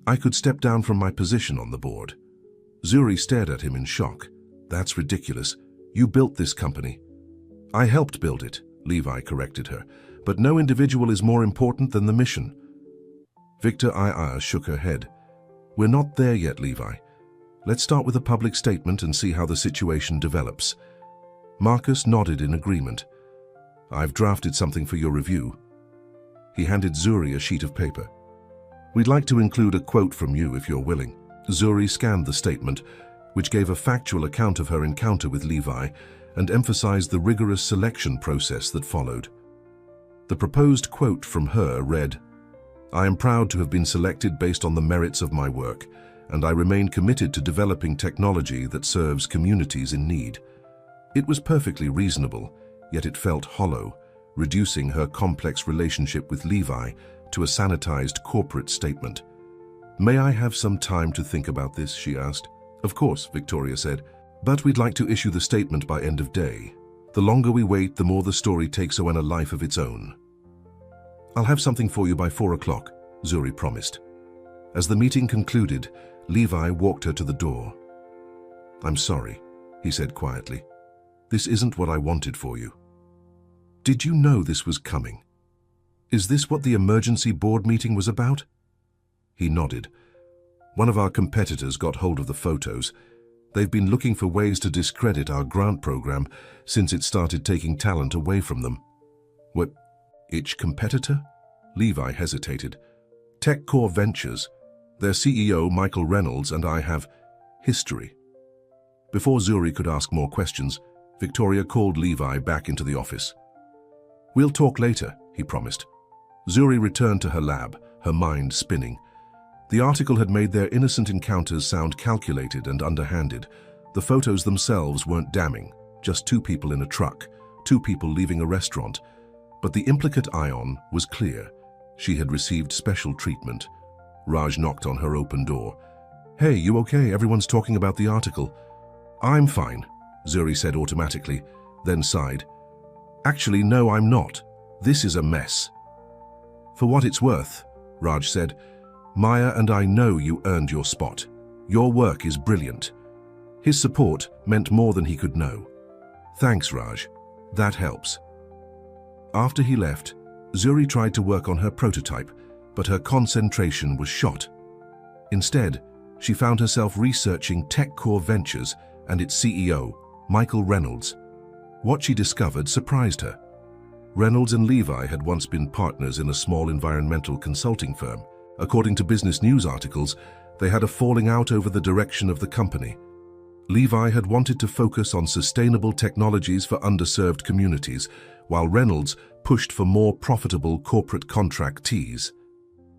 "I could step down from my position on the board." Zuri stared at him in shock. "That's ridiculous. You built this company." "I helped build it," Levi corrected her. "But no individual is more important than the mission." Victor shook her head. "We're not there yet, Levi. Let's start with a public statement and see how the situation develops." Marcus nodded in agreement. "I've drafted something for your review." He handed Zuri a sheet of paper. "We'd like to include a quote from you if you're willing." Zuri scanned the statement, which gave a factual account of her encounter with Levi and emphasized the rigorous selection process that followed. The proposed quote from her read, "I am proud to have been selected based on the merits of my work, and I remain committed to developing technology that serves communities in need." It was perfectly reasonable, yet it felt hollow, reducing her complex relationship with Levi to a sanitized corporate statement. "May I have some time to think about this?" she asked. "Of course," Victoria said, "but we'd like to issue the statement by end of day. The longer we wait, the more the story takes on a life of its own." "I'll have something for you by 4 o'clock, Zuri promised. As the meeting concluded, Levi walked her to the door. "I'm sorry," he said quietly. "This isn't what I wanted for you." "Did you know this was coming? Is this what the emergency board meeting was about?" He nodded. "One of our competitors got hold of the photos. They've been looking for ways to discredit our grant program since it started taking talent away from them." "What? Which competitor?" Levi hesitated. "TechCore Ventures. Their CEO, Michael Reynolds, and I have history." Before Zuri could ask more questions, Victoria called Levi back into the office. "We'll talk later," he promised. Zuri returned to her lab, her mind spinning. The article had made their innocent encounters sound calculated and underhanded. The photos themselves weren't damning, just two people in a truck, two people leaving a restaurant. But the implicate Ion was clear. She had received special treatment. Raj knocked on her open door. "Hey, you okay? Everyone's talking about the article." "I'm fine," Zuri said automatically, then sighed. "Actually, no, I'm not. This is a mess." "For what it's worth," Raj said, "Maya and I know you earned your spot. Your work is brilliant." His support meant more than he could know. "Thanks, Raj. That helps." After he left, Zuri tried to work on her prototype, but her concentration was shot. Instead, she found herself researching TechCore Ventures and its CEO, Michael Reynolds. What she discovered surprised her. Reynolds and Levi had once been partners in a small environmental consulting firm. According to business news articles, they had a falling out over the direction of the company. Levi had wanted to focus on sustainable technologies for underserved communities, while Reynolds pushed for more profitable corporate contractees.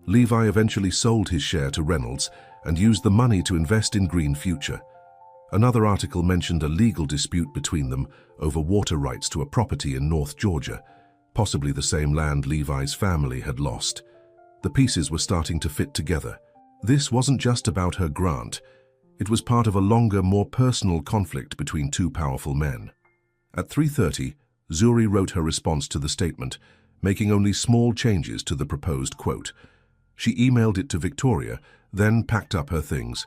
Levi eventually sold his share to Reynolds and used the money to invest in Green Future. Another article mentioned a legal dispute between them over water rights to a property in North Georgia, possibly the same land Levi's family had lost. The pieces were starting to fit together. This wasn't just about her grant. It was part of a longer, more personal conflict between two powerful men. At 3:30, Zuri wrote her response to the statement, making only small changes to the proposed quote. She emailed it to Victoria, then packed up her things.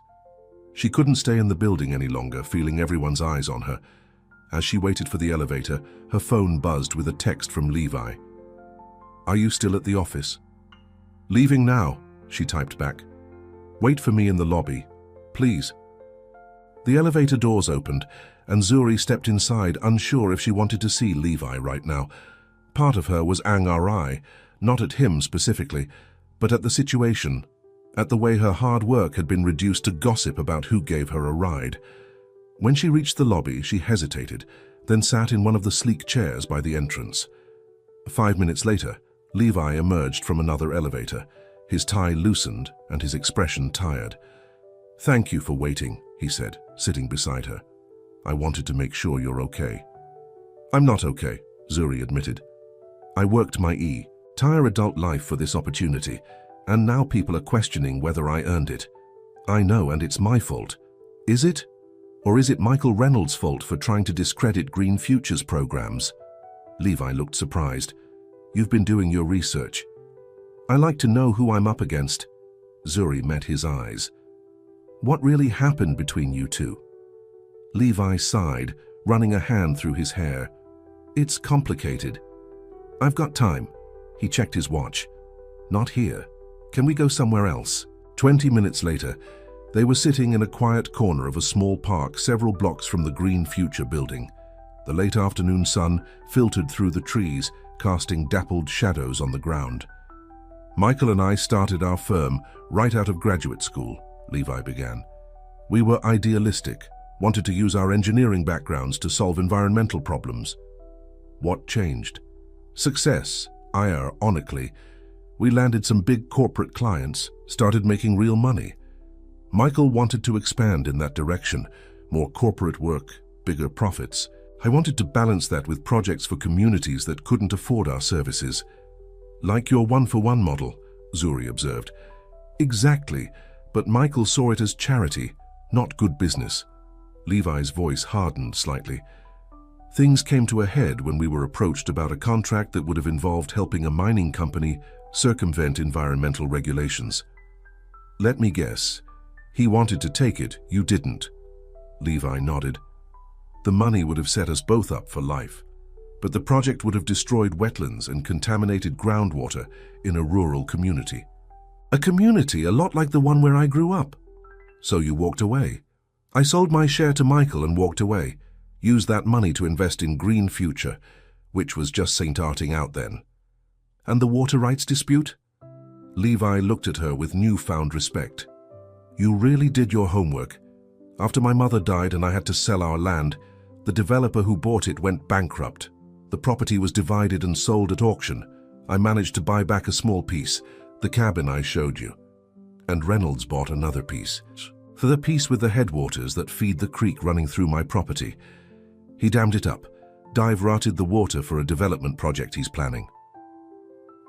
She couldn't stay in the building any longer, feeling everyone's eyes on her. As she waited for the elevator, her phone buzzed with a text from Levi. "Are you still at the office?" "Leaving now," she typed back. "Wait for me in the lobby, please." The elevator doors opened, and Zuri stepped inside, unsure if she wanted to see Levi right now. Part of her was angry, not at him specifically, but at the situation, at the way her hard work had been reduced to gossip about who gave her a ride. When she reached the lobby, she hesitated, then sat in one of the sleek chairs by the entrance. 5 minutes later, Levi emerged from another elevator, his tie loosened and his expression tired. "Thank you for waiting," he said, sitting beside her. "I wanted to make sure you're okay." "I'm not okay," Zuri admitted. "I worked my entire adult life for this opportunity, and now people are questioning whether I earned it. I know, and it's my fault. Is it? Or is it Michael Reynolds' fault for trying to discredit Green Future's programs?" Levi looked surprised. "You've been doing your research." "I like to know who I'm up against." Zuri met his eyes. "What really happened between you two?" Levi sighed, running a hand through his hair. "It's complicated." "I've got time." He checked his watch. "Not here. Can we go somewhere else?" 20 minutes later, they were sitting in a quiet corner of a small park several blocks from the Green Future building. The late afternoon sun filtered through the trees, casting dappled shadows on the ground. "Michael and I started our firm right out of graduate school," Levi began. "We were idealistic, wanted to use our engineering backgrounds to solve environmental problems." What changed? Success, ironically. We landed some big corporate clients, started making real money. Michael wanted to expand in that direction, more corporate work, bigger profits. I wanted to balance that with projects for communities that couldn't afford our services. "Like your one-for-one model," Zuri observed. "Exactly, but Michael saw it as charity, not good business." Levi's voice hardened slightly. "Things came to a head when we were approached about a contract that would have involved helping a mining company circumvent environmental regulations." Let me guess. He wanted to take it, you didn't. Levi nodded. The money would have set us both up for life, but the project would have destroyed wetlands and contaminated groundwater in a rural community. A community a lot like the one where I grew up. So you walked away. I sold my share to Michael and walked away. Used that money to invest in Green Future, which was just St. out then. And the water rights dispute? Levi looked at her with newfound respect. You really did your homework. After my mother died and I had to sell our land, the developer who bought it went bankrupt. The property was divided and sold at auction. I managed to buy back a small piece, the cabin I showed you. And Reynolds bought another piece. For the piece with the headwaters that feed the creek running through my property. He dammed it up, diverted the water for a development project he's planning.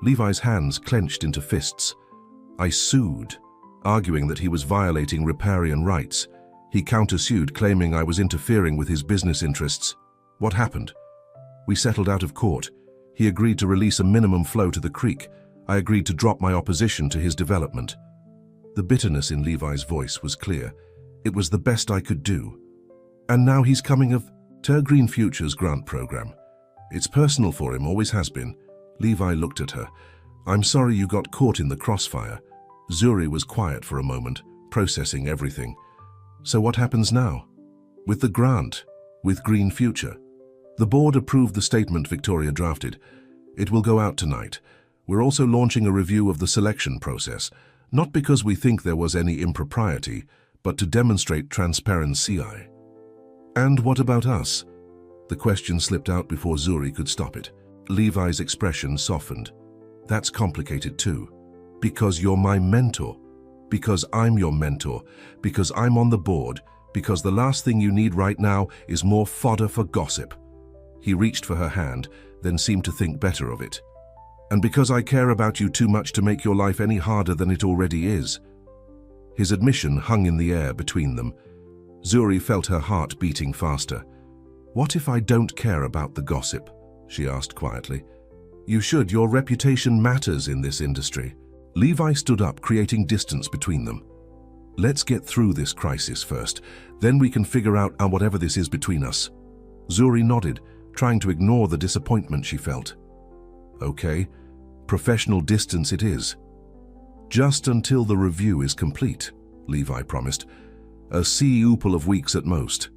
Levi's hands clenched into fists. I sued, arguing that he was violating riparian rights. He countersued, claiming I was interfering with his business interests. What happened? We settled out of court. He agreed to release a minimum flow to the creek. I agreed to drop my opposition to his development. The bitterness in Levi's voice was clear. It was the best I could do. And now he's coming of Green Future's grant program. It's personal for him, always has been. Levi looked at her. I'm sorry you got caught in the crossfire. Zuri was quiet for a moment, processing everything. So what happens now? With the grant? With Green Future? The board approved the statement Victoria drafted. It will go out tonight. We're also launching a review of the selection process, not because we think there was any impropriety, but to demonstrate transparency. And what about us? The question slipped out before Zuri could stop it. Levi's expression softened. That's complicated too. Because you're my mentor. Because I'm your mentor. Because I'm on the board. Because the last thing you need right now is more fodder for gossip. He reached for her hand, then seemed to think better of it. And because I care about you too much to make your life any harder than it already is. His admission hung in the air between them. Zuri felt her heart beating faster. What if I don't care about the gossip? She asked quietly. You should. Your reputation matters in this industry. Levi stood up, creating distance between them. Let's get through this crisis first. Then we can figure out whatever this is between us. Zuri nodded, trying to ignore the disappointment she felt. Okay, professional distance it is. Just until the review is complete, Levi promised. A couple of weeks at most.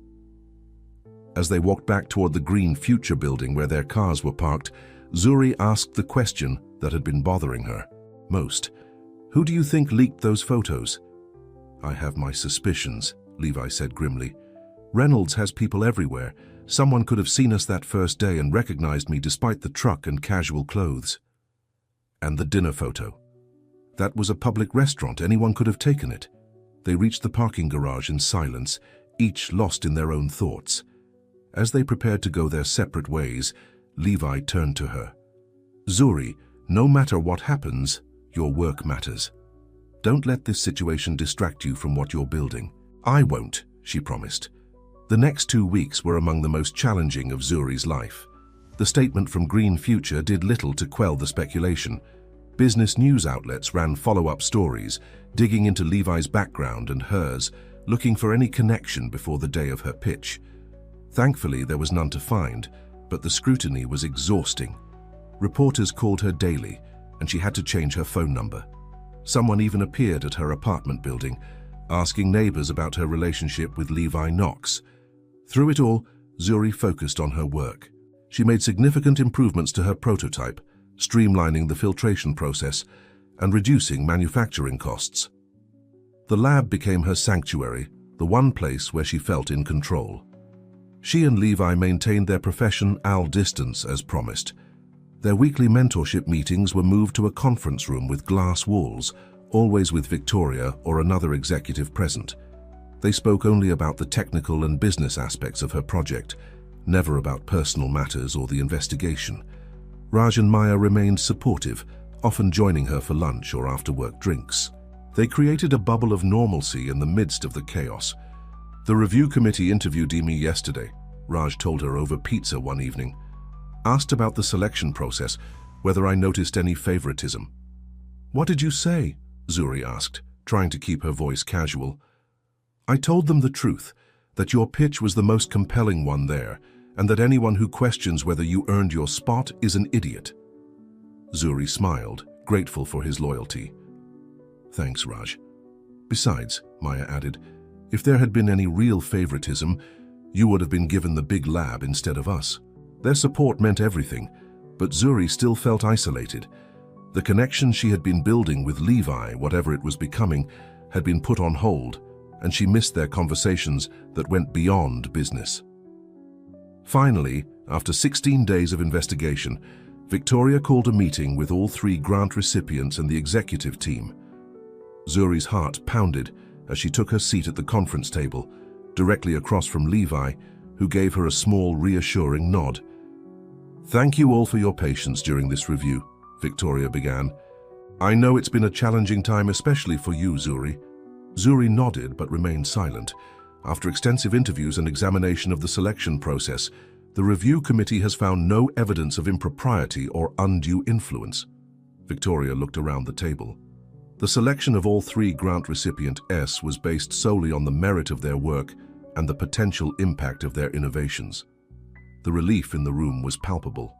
As they walked back toward the Green Future building where their cars were parked, Zuri asked the question that had been bothering her most. Who do you think leaked those photos? I have my suspicions, Levi said grimly. Reynolds has people everywhere. Someone could have seen us that first day and recognized me despite the truck and casual clothes. And the dinner photo. That was a public restaurant. Anyone could have taken it. They reached the parking garage in silence, each lost in their own thoughts. As they prepared to go their separate ways, Levi turned to her. Zuri, no matter what happens, your work matters. Don't let this situation distract you from what you're building. I won't, she promised. The next 2 weeks were among the most challenging of Zuri's life. The statement from Green Future did little to quell the speculation. Business news outlets ran follow-up stories, digging into Levi's background and hers, looking for any connection before the day of her pitch. Thankfully, there was none to find, but the scrutiny was exhausting. Reporters called her daily, and she had to change her phone number. Someone even appeared at her apartment building, asking neighbors about her relationship with Levi Knox. Through it all, Zuri focused on her work. She made significant improvements to her prototype, streamlining the filtration process and reducing manufacturing costs. The lab became her sanctuary, the one place where she felt in control. She and Levi maintained their professional distance as promised. Their weekly mentorship meetings were moved to a conference room with glass walls, always with Victoria or another executive present. They spoke only about the technical and business aspects of her project, never about personal matters or the investigation. Raj and Maya remained supportive, often joining her for lunch or after-work drinks. They created a bubble of normalcy in the midst of the chaos. The review committee interviewed me yesterday, Raj told her over pizza one evening. Asked about the selection process, whether I noticed any favoritism. What did you say? Zuri asked, trying to keep her voice casual. "I told them the truth, that your pitch was the most compelling one there, and that anyone who questions whether you earned your spot is an idiot." Zuri smiled, grateful for his loyalty. "Thanks, Raj. Besides," Maya added, "if there had been any real favoritism, you would have been given the big lab instead of us." Their support meant everything, but Zuri still felt isolated. The connection she had been building with Levi, whatever it was becoming, had been put on hold, and she missed their conversations that went beyond business. Finally, after 16 days of investigation, Victoria called a meeting with all 3 grant recipients and the executive team. Zuri's heart pounded as she took her seat at the conference table, directly across from Levi, who gave her a small, reassuring nod. "Thank you all for your patience during this review," Victoria began. "I know it's been a challenging time, especially for you, Zuri." Zuri nodded but remained silent. After extensive interviews and examination of the selection process, the review committee has found no evidence of impropriety or undue influence. Victoria looked around the table. The selection of all 3 grant recipient S was based solely on the merit of their work and the potential impact of their innovations. The relief in the room was palpable.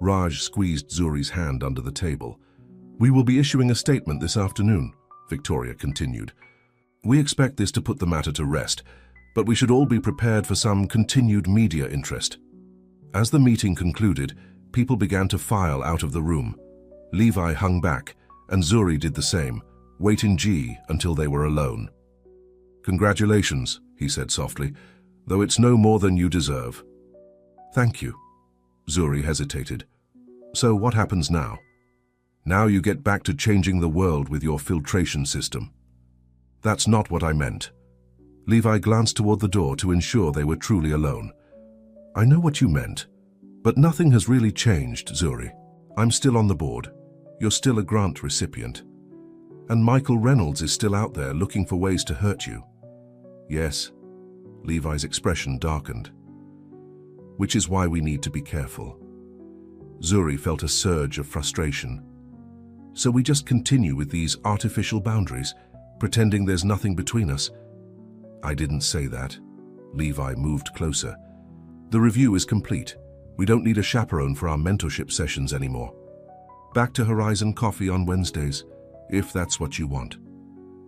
Raj squeezed Zuri's hand under the table. "We will be issuing a statement this afternoon," Victoria continued. "We expect this to put the matter to rest, but we should all be prepared for some continued media interest." As the meeting concluded, people began to file out of the room. Levi hung back, and Zuri did the same, waiting until they were alone. "Congratulations," he said softly, "though it's no more than you deserve." "Thank you." Zuri hesitated. "So what happens now?" "Now you get back to changing the world with your filtration system." "That's not what I meant." Levi glanced toward the door to ensure they were truly alone. "I know what you meant, but nothing has really changed, Zuri. I'm still on the board. You're still a grant recipient. And Michael Reynolds is still out there looking for ways to hurt you." "Yes." Levi's expression darkened. "Which is why we need to be careful." Zuri felt a surge of frustration. "So we just continue with these artificial boundaries, pretending there's nothing between us?" "I didn't say that." Levi moved closer. "The review is complete. We don't need a chaperone for our mentorship sessions anymore. Back to Horizon Coffee on Wednesdays, if that's what you want."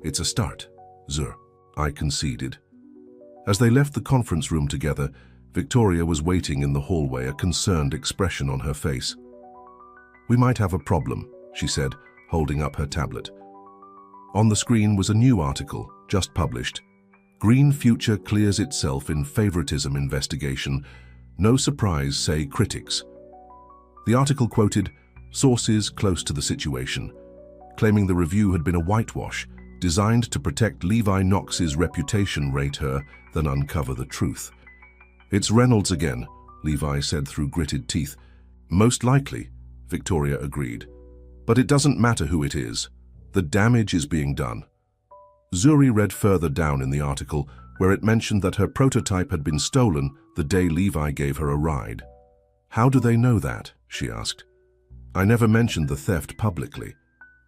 "It's a start, Zur," I conceded. As they left the conference room together, Victoria was waiting in the hallway, a concerned expression on her face. "We might have a problem," she said, holding up her tablet. On the screen was a new article, just published. "Green Future clears itself in favoritism investigation. No surprise, say critics." The article quoted sources close to the situation, claiming the review had been a whitewash, designed to protect Levi Knox's reputation, rate her, than uncover the truth. "It's Reynolds again," Levi said through gritted teeth. "Most likely," Victoria agreed. "But it doesn't matter who it is. The damage is being done." Zuri read further down in the article, where it mentioned that her prototype had been stolen the day Levi gave her a ride. "How do they know that?" she asked. "I never mentioned the theft publicly."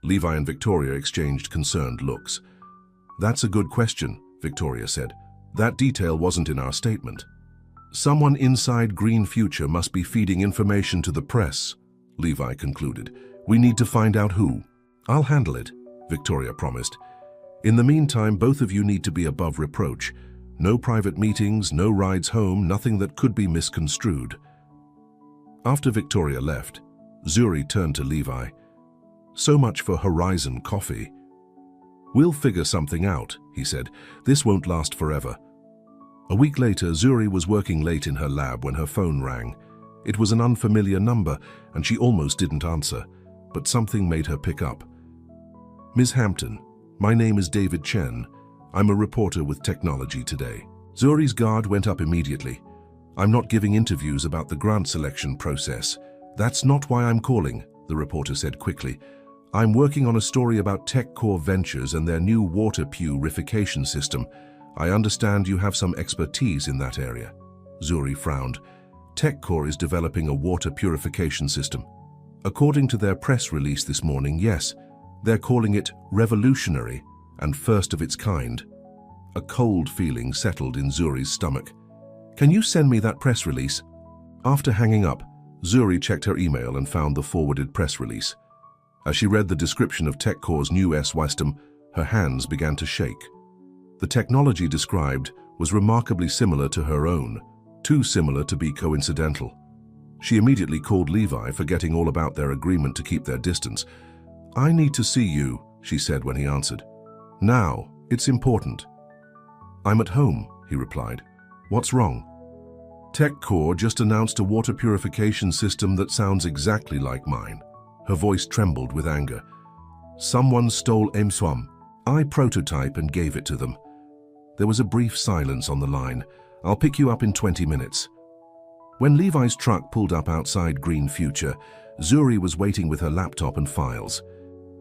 Levi and Victoria exchanged concerned looks. "That's a good question," Victoria said. "That detail wasn't in our statement." "Someone inside Green Future must be feeding information to the press," Levi concluded. "We need to find out who." "I'll handle it," Victoria promised. "In the meantime, both of you need to be above reproach. No private meetings, no rides home, nothing that could be misconstrued." After Victoria left, Zuri turned to Levi. "So much for Horizon Coffee." "We'll figure something out," he said. "This won't last forever." A week later, Zuri was working late in her lab when her phone rang. It was an unfamiliar number, and she almost didn't answer, but something made her pick up. "Ms. Hampton, my name is David Chen. I'm a reporter with Technology Today." Zuri's guard went up immediately. "I'm not giving interviews about the grant selection process. That's not why I'm calling," the reporter said quickly. "I'm working on a story about TechCore Ventures and their new water purification system. I understand you have some expertise in that area." Zuri frowned. "TechCore is developing a water purification system. According to their press release this morning, yes. They're calling it revolutionary, and first of its kind. A cold feeling settled in Zuri's stomach. "Can you send me that press release?" After hanging up, Zuri checked her email and found the forwarded press release. As she read the description of TechCore's new S-Wisdom, her hands began to shake. The technology described was remarkably similar to her own, too similar to be coincidental. She immediately called Levi, forgetting all about their agreement to keep their distance. "I need to see you," she said when he answered. "Now, it's important." "I'm at home," he replied. "What's wrong?" "TechCore just announced a water purification system that sounds exactly like mine." Her voice trembled with anger. "Someone stole MSWAM. I prototype and gave it to them." There was a brief silence on the line. "I'll pick you up in 20 minutes. When Levi's truck pulled up outside Green Future, Zuri was waiting with her laptop and files.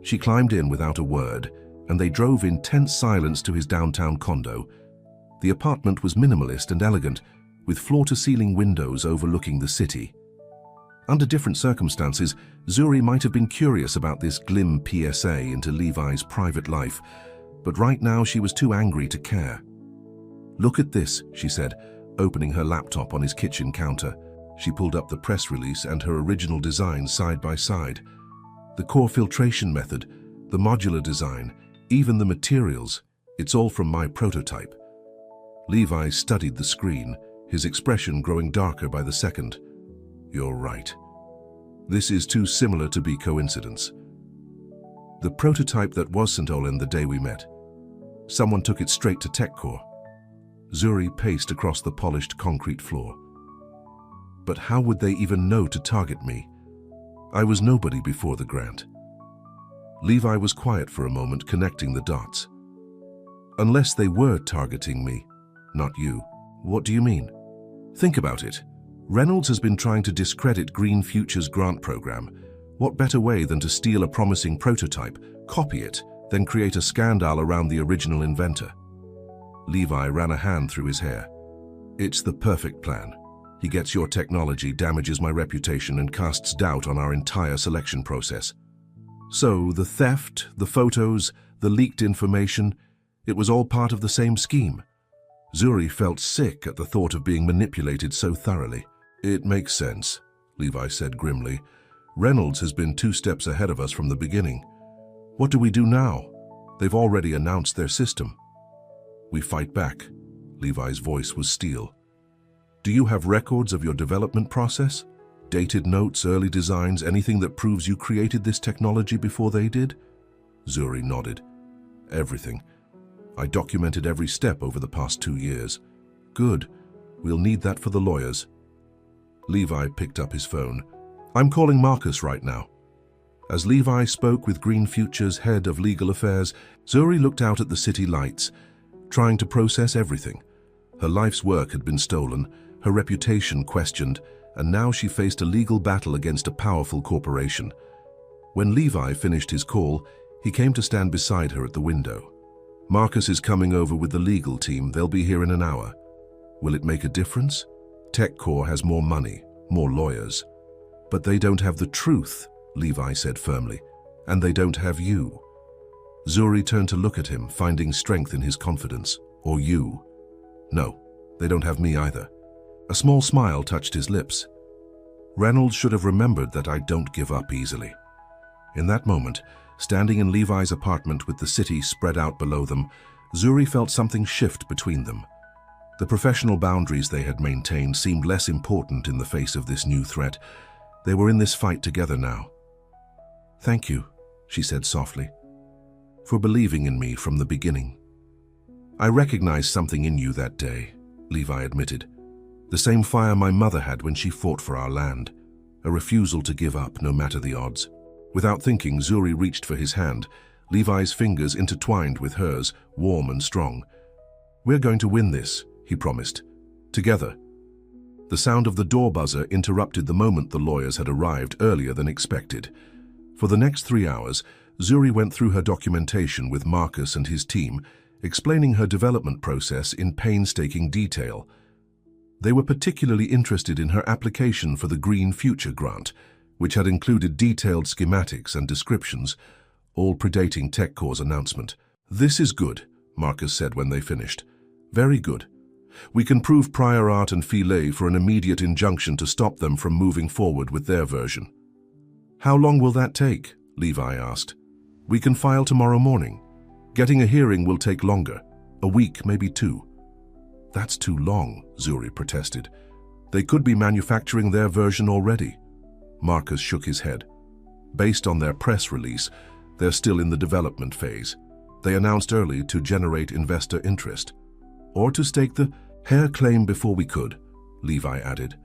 She climbed in without a word, and they drove in tense silence to his downtown condo. The apartment was minimalist and elegant, with floor-to-ceiling windows overlooking the city. Under different circumstances, Zuri might have been curious about this glim PSA into Levi's private life, but right now she was too angry to care. "Look at this," she said, opening her laptop on his kitchen counter. She pulled up the press release and her original design side by side. The core filtration method, the modular design, even the materials, it's all from my prototype. Levi studied the screen, his expression growing darker by the second. "You're right. This is too similar to be coincidence. The prototype that was stolen the day we met. Someone took it straight to TechCore." Zuri paced across the polished concrete floor. "But how would they even know to target me? I was nobody before the grant." Levi was quiet for a moment, connecting the dots. "Unless they were targeting me, not you." "What do you mean?" "Think about it. Reynolds has been trying to discredit Green Future's grant program. What better way than to steal a promising prototype, copy it, then create a scandal around the original inventor?" Levi ran a hand through his hair. "It's the perfect plan. He gets your technology, damages my reputation, and casts doubt on our entire selection process." So the theft, the photos, the leaked information, it was all part of the same scheme. Zuri felt sick at the thought of being manipulated so thoroughly. "It makes sense," Levi said grimly. "Reynolds has been 2 steps ahead of us from the beginning. What do we do now? They've already announced their system." "We fight back." Levi's voice was steel. "Do you have records of your development process? Dated notes, early designs, anything that proves you created this technology before they did?" Zuri nodded. "Everything. I documented every step over the past 2 years." "Good. We'll need that for the lawyers." Levi picked up his phone. "I'm calling Marcus right now." As Levi spoke with Green Future's head of legal affairs, Zuri looked out at the city lights, trying to process everything. Her life's work had been stolen, her reputation questioned, and now she faced a legal battle against a powerful corporation. When Levi finished his call, he came to stand beside her at the window. "Marcus is coming over with the legal team. They'll be here in an hour. Will it make a difference? TechCore has more money, more lawyers. But they don't have the truth," Levi said firmly, "and they don't have you." Zuri turned to look at him, finding strength in his confidence. "Or you." "No, they don't have me either." A small smile touched his lips. Reynolds should have remembered that I don't give up easily. In that moment, standing in Levi's apartment with the city spread out below them, Zuri felt something shift between them. The professional boundaries they had maintained seemed less important in the face of this new threat. They were in this fight together now. "Thank you," she said softly, "for believing in me from the beginning." "I recognized something in you that day," Levi admitted. "The same fire my mother had when she fought for our land. A refusal to give up, no matter the odds." Without thinking, Zuri reached for his hand. Levi's fingers intertwined with hers, warm and strong. "We're going to win this," he promised. "Together." The sound of the door buzzer interrupted the moment the lawyers had arrived earlier than expected. For the next 3 hours, Zuri went through her documentation with Marcus and his team, explaining her development process in painstaking detail. They were particularly interested in her application for the Green Future grant, which had included detailed schematics and descriptions, all predating TechCore's announcement. "This is good," Marcus said when they finished. "Very good. We can prove Prior Art and Philae for an immediate injunction to stop them from moving forward with their version." "How long will that take?" Levi asked. "We can file tomorrow morning. Getting a hearing will take longer, a week, maybe 2. "That's too long," Zuri protested. "They could be manufacturing their version already." Marcus shook his head. "Based on their press release, they're still in the development phase. They announced early to generate investor interest. Or to stake the hair claim before we could," Levi added.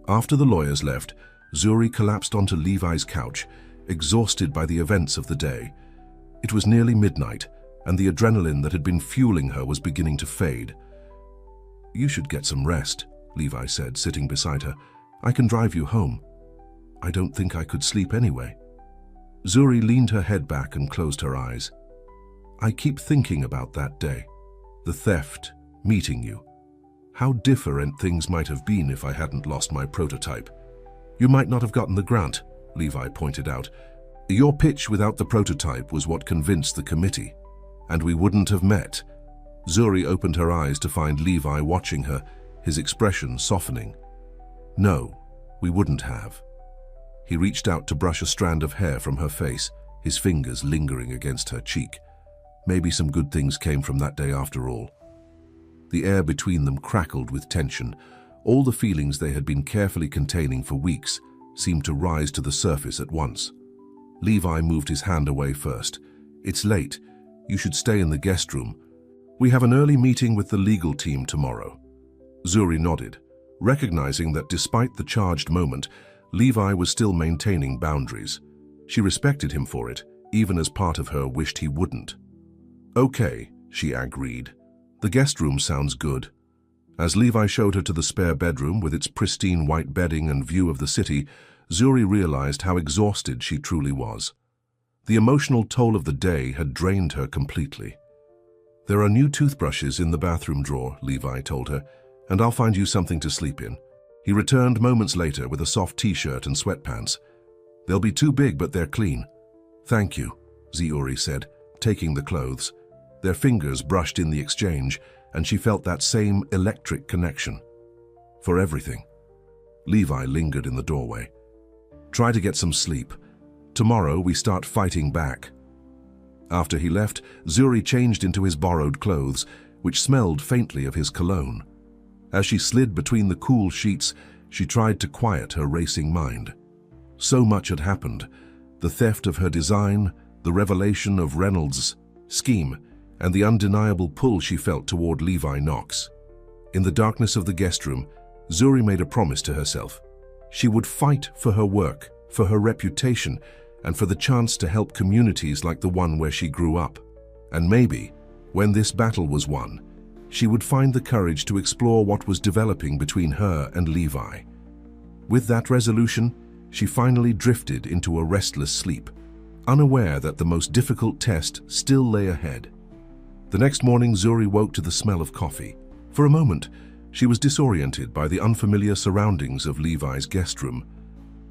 After the lawyers left, Zuri collapsed onto Levi's couch, exhausted by the events of the day. It was nearly midnight, and the adrenaline that had been fueling her was beginning to fade. "You should get some rest," Levi said, sitting beside her. "I can drive you home." "I don't think I could sleep anyway." Zuri leaned her head back and closed her eyes. "I keep thinking about that day. The theft, meeting you. How different things might have been if I hadn't lost my prototype." "You might not have gotten the grant," Levi pointed out. "Your pitch without the prototype was what convinced the committee. And we wouldn't have met." Zuri opened her eyes to find Levi watching her, his expression softening. "No, we wouldn't have." He reached out to brush a strand of hair from her face, his fingers lingering against her cheek. Maybe some good things came from that day after all. The air between them crackled with tension. All the feelings they had been carefully containing for weeks seemed to rise to the surface at once. Levi moved his hand away first. "It's late. You should stay in the guest room. We have an early meeting with the legal team tomorrow." Zuri nodded, recognizing that despite the charged moment, Levi was still maintaining boundaries. She respected him for it, even as part of her wished he wouldn't. "Okay," she agreed. "The guest room sounds good." As Levi showed her to the spare bedroom with its pristine white bedding and view of the city, Zuri realized how exhausted she truly was. The emotional toll of the day had drained her completely. "There are new toothbrushes in the bathroom drawer," Levi told her, "and I'll find you something to sleep in." He returned moments later with a soft t-shirt and sweatpants. "They'll be too big, but they're clean." "Thank you," Zuri said, taking the clothes. Their fingers brushed in the exchange, and she felt that same electric connection. "For everything." Levi lingered in the doorway. "Try to get some sleep. Tomorrow we start fighting back." After he left, Zuri changed into his borrowed clothes, which smelled faintly of his cologne. As she slid between the cool sheets, she tried to quiet her racing mind. So much had happened: the theft of her design, the revelation of Reynolds' scheme, and the undeniable pull she felt toward Levi Knox. In the darkness of the guest room, Zuri made a promise to herself. She would fight for her work, for her reputation, and for the chance to help communities like the one where she grew up. And maybe, when this battle was won, she would find the courage to explore what was developing between her and Levi. With that resolution, she finally drifted into a restless sleep, unaware that the most difficult test still lay ahead. The next morning, Zuri woke to the smell of coffee. For a moment, she was disoriented by the unfamiliar surroundings of Levi's guest room.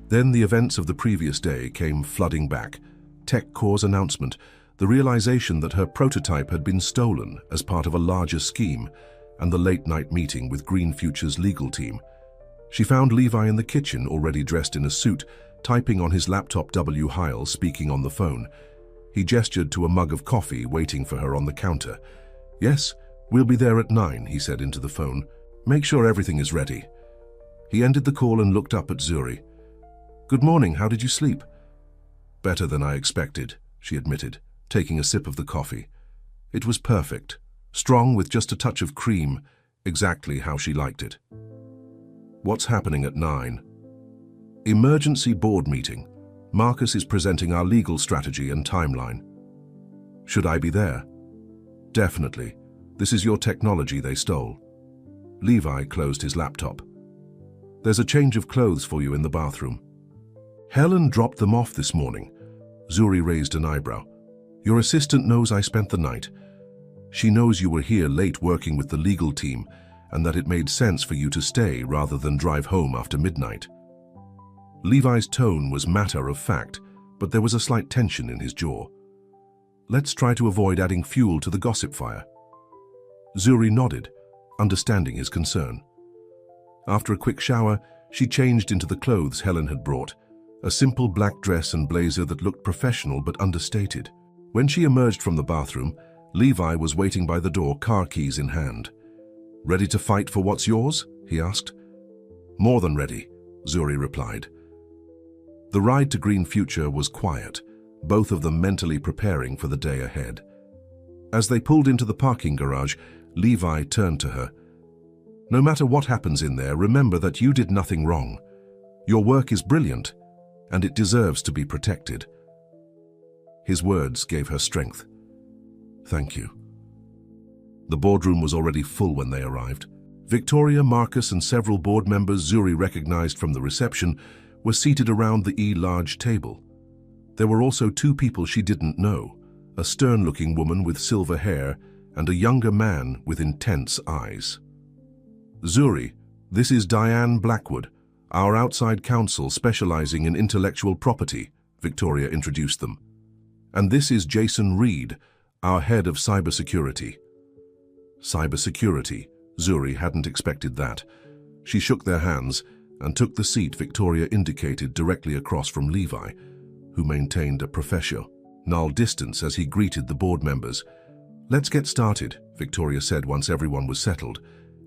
Then the events of the previous day came flooding back. TechCore's announcement, the realization that her prototype had been stolen as part of a larger scheme, and the late-night meeting with Green Future's legal team. She found Levi in the kitchen, already dressed in a suit, typing on his laptop. W. Heil speaking on the phone. He gestured to a mug of coffee waiting for her on the counter. "Yes, we'll be there at 9, he said into the phone. "Make sure everything is ready." He ended the call and looked up at Zuri. "Good morning, how did you sleep?" "Better than I expected," she admitted, taking a sip of the coffee. It was perfect, strong with just a touch of cream, exactly how she liked it. "What's happening at 9? "Emergency board meeting. Marcus is presenting our legal strategy and timeline." "Should I be there?" "Definitely. This is your technology they stole." Levi closed his laptop. "There's a change of clothes for you in the bathroom." "Helen dropped them off this morning." Zuri raised an eyebrow. "Your assistant knows I spent the night. She knows you were here late working with the legal team and that it made sense for you to stay rather than drive home after midnight." Levi's tone was matter of fact, but there was a slight tension in his jaw. Let's try to avoid adding fuel to the gossip fire. Zuri nodded, understanding his concern. After a quick shower, she changed into the clothes Helen had brought, a simple black dress and blazer that looked professional but understated. When she emerged from the bathroom, Levi was waiting by the door, car keys in hand. "Ready to fight for what's yours?" he asked. "More than ready," Zuri replied. The ride to Green Future was quiet, both of them mentally preparing for the day ahead. As they pulled into the parking garage, Levi turned to her. "No matter what happens in there, remember that you did nothing wrong. Your work is brilliant, and it deserves to be protected." His words gave her strength. "Thank you." The boardroom was already full when they arrived. Victoria, Marcus, and several board members Zuri recognized from the reception were seated around the large table. There were also two people she didn't know, a stern-looking woman with silver hair and a younger man with intense eyes. "Zuri, this is Diane Blackwood, our outside counsel specializing in intellectual property," Victoria introduced them. "And this is Jason Reed, our head of cybersecurity." Cybersecurity. Zuri hadn't expected that. She shook their hands and took the seat Victoria indicated directly across from Levi, who maintained a professional distance as he greeted the board members. "Let's get started," Victoria said once everyone was settled.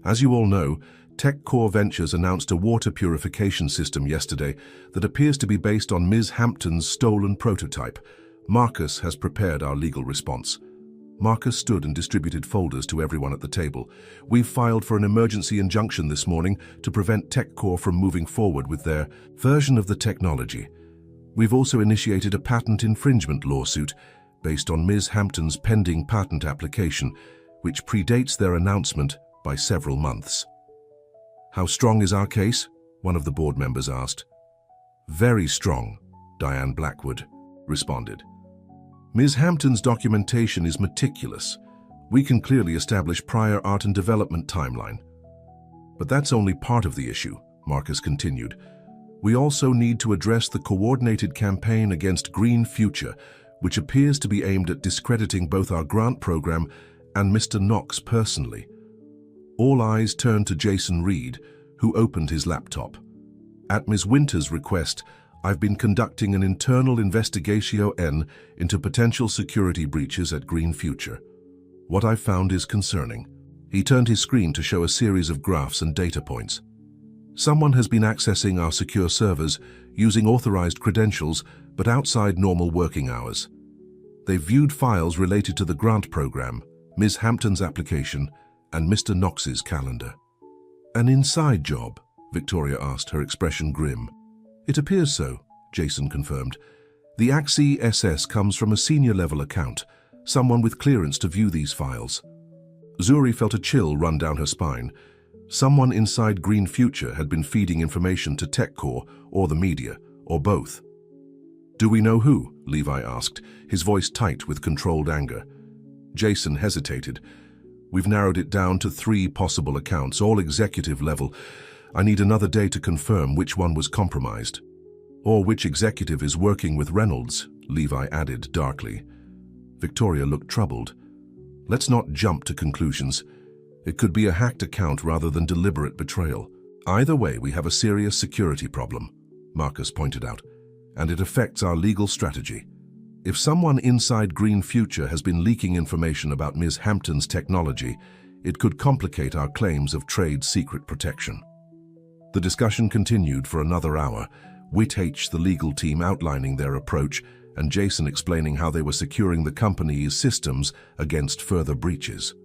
"As you all know, TechCore Ventures announced a water purification system yesterday that appears to be based on Ms. Hampton's stolen prototype. Marcus has prepared our legal response." Marcus stood and distributed folders to everyone at the table. "We've filed for an emergency injunction this morning to prevent TechCore from moving forward with their version of the technology. We've also initiated a patent infringement lawsuit based on Ms. Hampton's pending patent application, which predates their announcement by several months." "How strong is our case?" one of the board members asked. "Very strong," Diane Blackwood responded. "Ms. Hampton's documentation is meticulous. We can clearly establish prior art and development timeline. But that's only part of the issue," Marcus continued. "We also need to address the coordinated campaign against Green Future, which appears to be aimed at discrediting both our grant program and Mr. Knox personally." All eyes turned to Jason Reed, who opened his laptop. "At Ms. Winter's request, I've been conducting an internal investigation into potential security breaches at Green Future. What I've found is concerning." He turned his screen to show a series of graphs and data points. "Someone has been accessing our secure servers using authorized credentials, but outside normal working hours. They've viewed files related to the grant program, Ms. Hampton's application, and Mr. Knox's calendar." "An inside job?" Victoria asked, her expression grim. "It appears so," Jason confirmed. "The Axie SS comes from a senior-level account, someone with clearance to view these files." Zuri felt a chill run down her spine. Someone inside Green Future had been feeding information to TechCore or the media, or both. "Do we know who?" Levi asked, his voice tight with controlled anger. Jason hesitated. "We've narrowed it down to 3 possible accounts, all executive level. I need another day to confirm which one was compromised." "Or which executive is working with Reynolds," Levi added darkly. Victoria looked troubled. "Let's not jump to conclusions. It could be a hacked account rather than deliberate betrayal. Either way, we have a serious security problem," Marcus pointed out, "and it affects our legal strategy. If someone inside Green Future has been leaking information about Ms. Hampton's technology, it could complicate our claims of trade secret protection." The discussion continued for another hour, Whit-H, the legal team, outlining their approach, and Jason explaining how they were securing the company's systems against further breaches.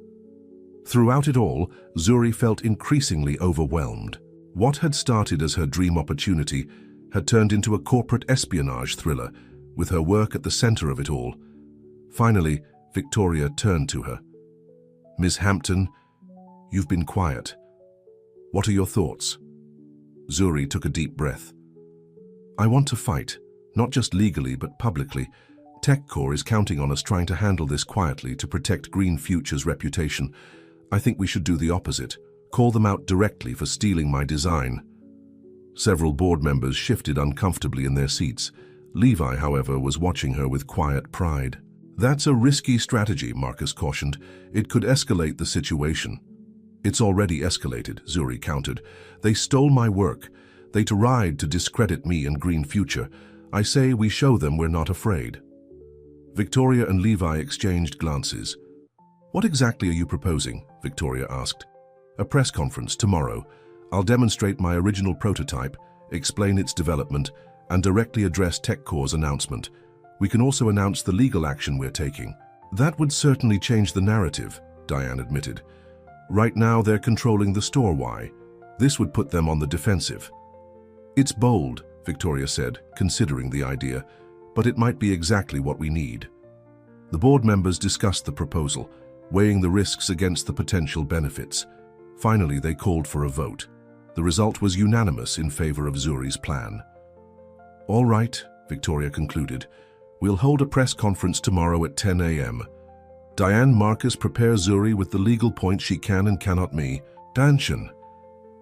Throughout it all, Zuri felt increasingly overwhelmed. What had started as her dream opportunity had turned into a corporate espionage thriller, with her work at the center of it all. Finally, Victoria turned to her. "Ms. Hampton, you've been quiet. What are your thoughts?" Zuri took a deep breath. "I want to fight, not just legally but publicly. TechCore is counting on us trying to handle this quietly to protect Green Future's reputation. I think we should do the opposite, call them out directly for stealing my design." Several board members shifted uncomfortably in their seats. Levi, however, was watching her with quiet pride. That's a risky strategy, Marcus cautioned. It could escalate the situation. It's already escalated, Zuri countered. They stole my work. They tried to discredit me and Green Future. I say we show them we're not afraid. Victoria and Levi exchanged glances. What exactly are you proposing? Victoria asked. A press conference tomorrow. I'll demonstrate my original prototype, explain its development, and directly address TechCore's announcement. We can also announce the legal action we're taking. That would certainly change the narrative, Diane admitted. Right now they're controlling the store. Why? This would put them on the defensive. It's bold, Victoria said, considering the idea, but it might be exactly what we need. The board members discussed the proposal, weighing the risks against the potential benefits. Finally, they called for a vote. The result was unanimous in favor of Zuri's plan. All right, Victoria concluded. We'll hold a press conference tomorrow at 10 a.m. Diane, Marcus, prepare Zuri with the legal points she can and cannot me. Danshan.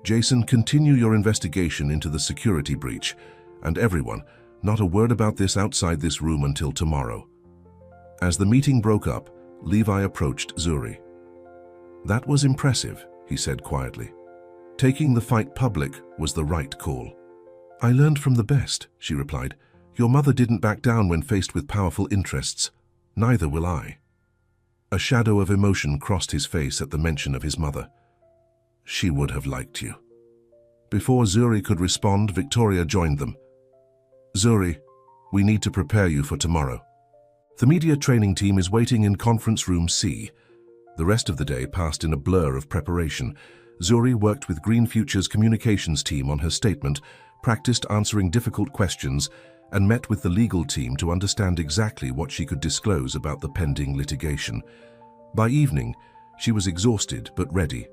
Jason, continue your investigation into the security breach. And everyone, not a word about this outside this room until tomorrow. As the meeting broke up, Levi approached Zuri. That was impressive, he said quietly. Taking the fight public was the right call. I learned from the best, she replied. Your mother didn't back down when faced with powerful interests. Neither will I. A shadow of emotion crossed his face at the mention of his mother. She would have liked you. Before Zuri could respond, Victoria joined them. Zuri, we need to prepare you for tomorrow. The media training team is waiting in conference room C. The rest of the day passed in a blur of preparation. Zuri worked with Green Future's communications team on her statement, practiced answering difficult questions, and met with the legal team to understand exactly what she could disclose about the pending litigation. By evening, she was exhausted but ready.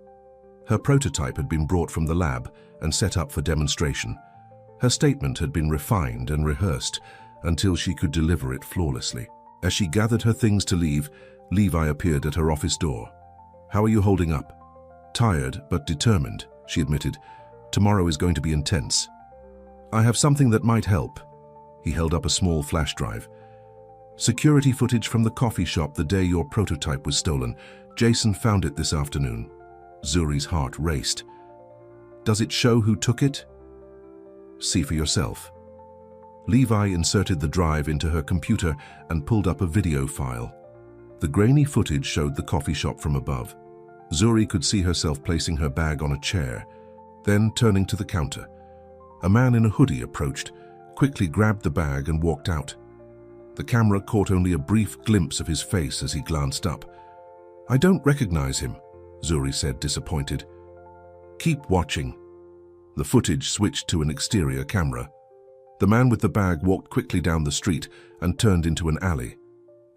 Her prototype had been brought from the lab and set up for demonstration. Her statement had been refined and rehearsed until she could deliver it flawlessly. As she gathered her things to leave, Levi appeared at her office door. How are you holding up? Tired but determined, she admitted. Tomorrow is going to be intense. I have something that might help. He held up a small flash drive. Security footage from the coffee shop the day your prototype was stolen. Jason found it this afternoon. Zuri's heart raced. Does it show who took it? See for yourself. Levi inserted the drive into her computer and pulled up a video file. The grainy footage showed the coffee shop from above. Zuri could see herself placing her bag on a chair, then turning to the counter. A man in a hoodie approached, quickly grabbed the bag and walked out. The camera caught only a brief glimpse of his face as he glanced up. I don't recognize him, Zuri said, disappointed. Keep watching. The footage switched to an exterior camera. The man with the bag walked quickly down the street and turned into an alley.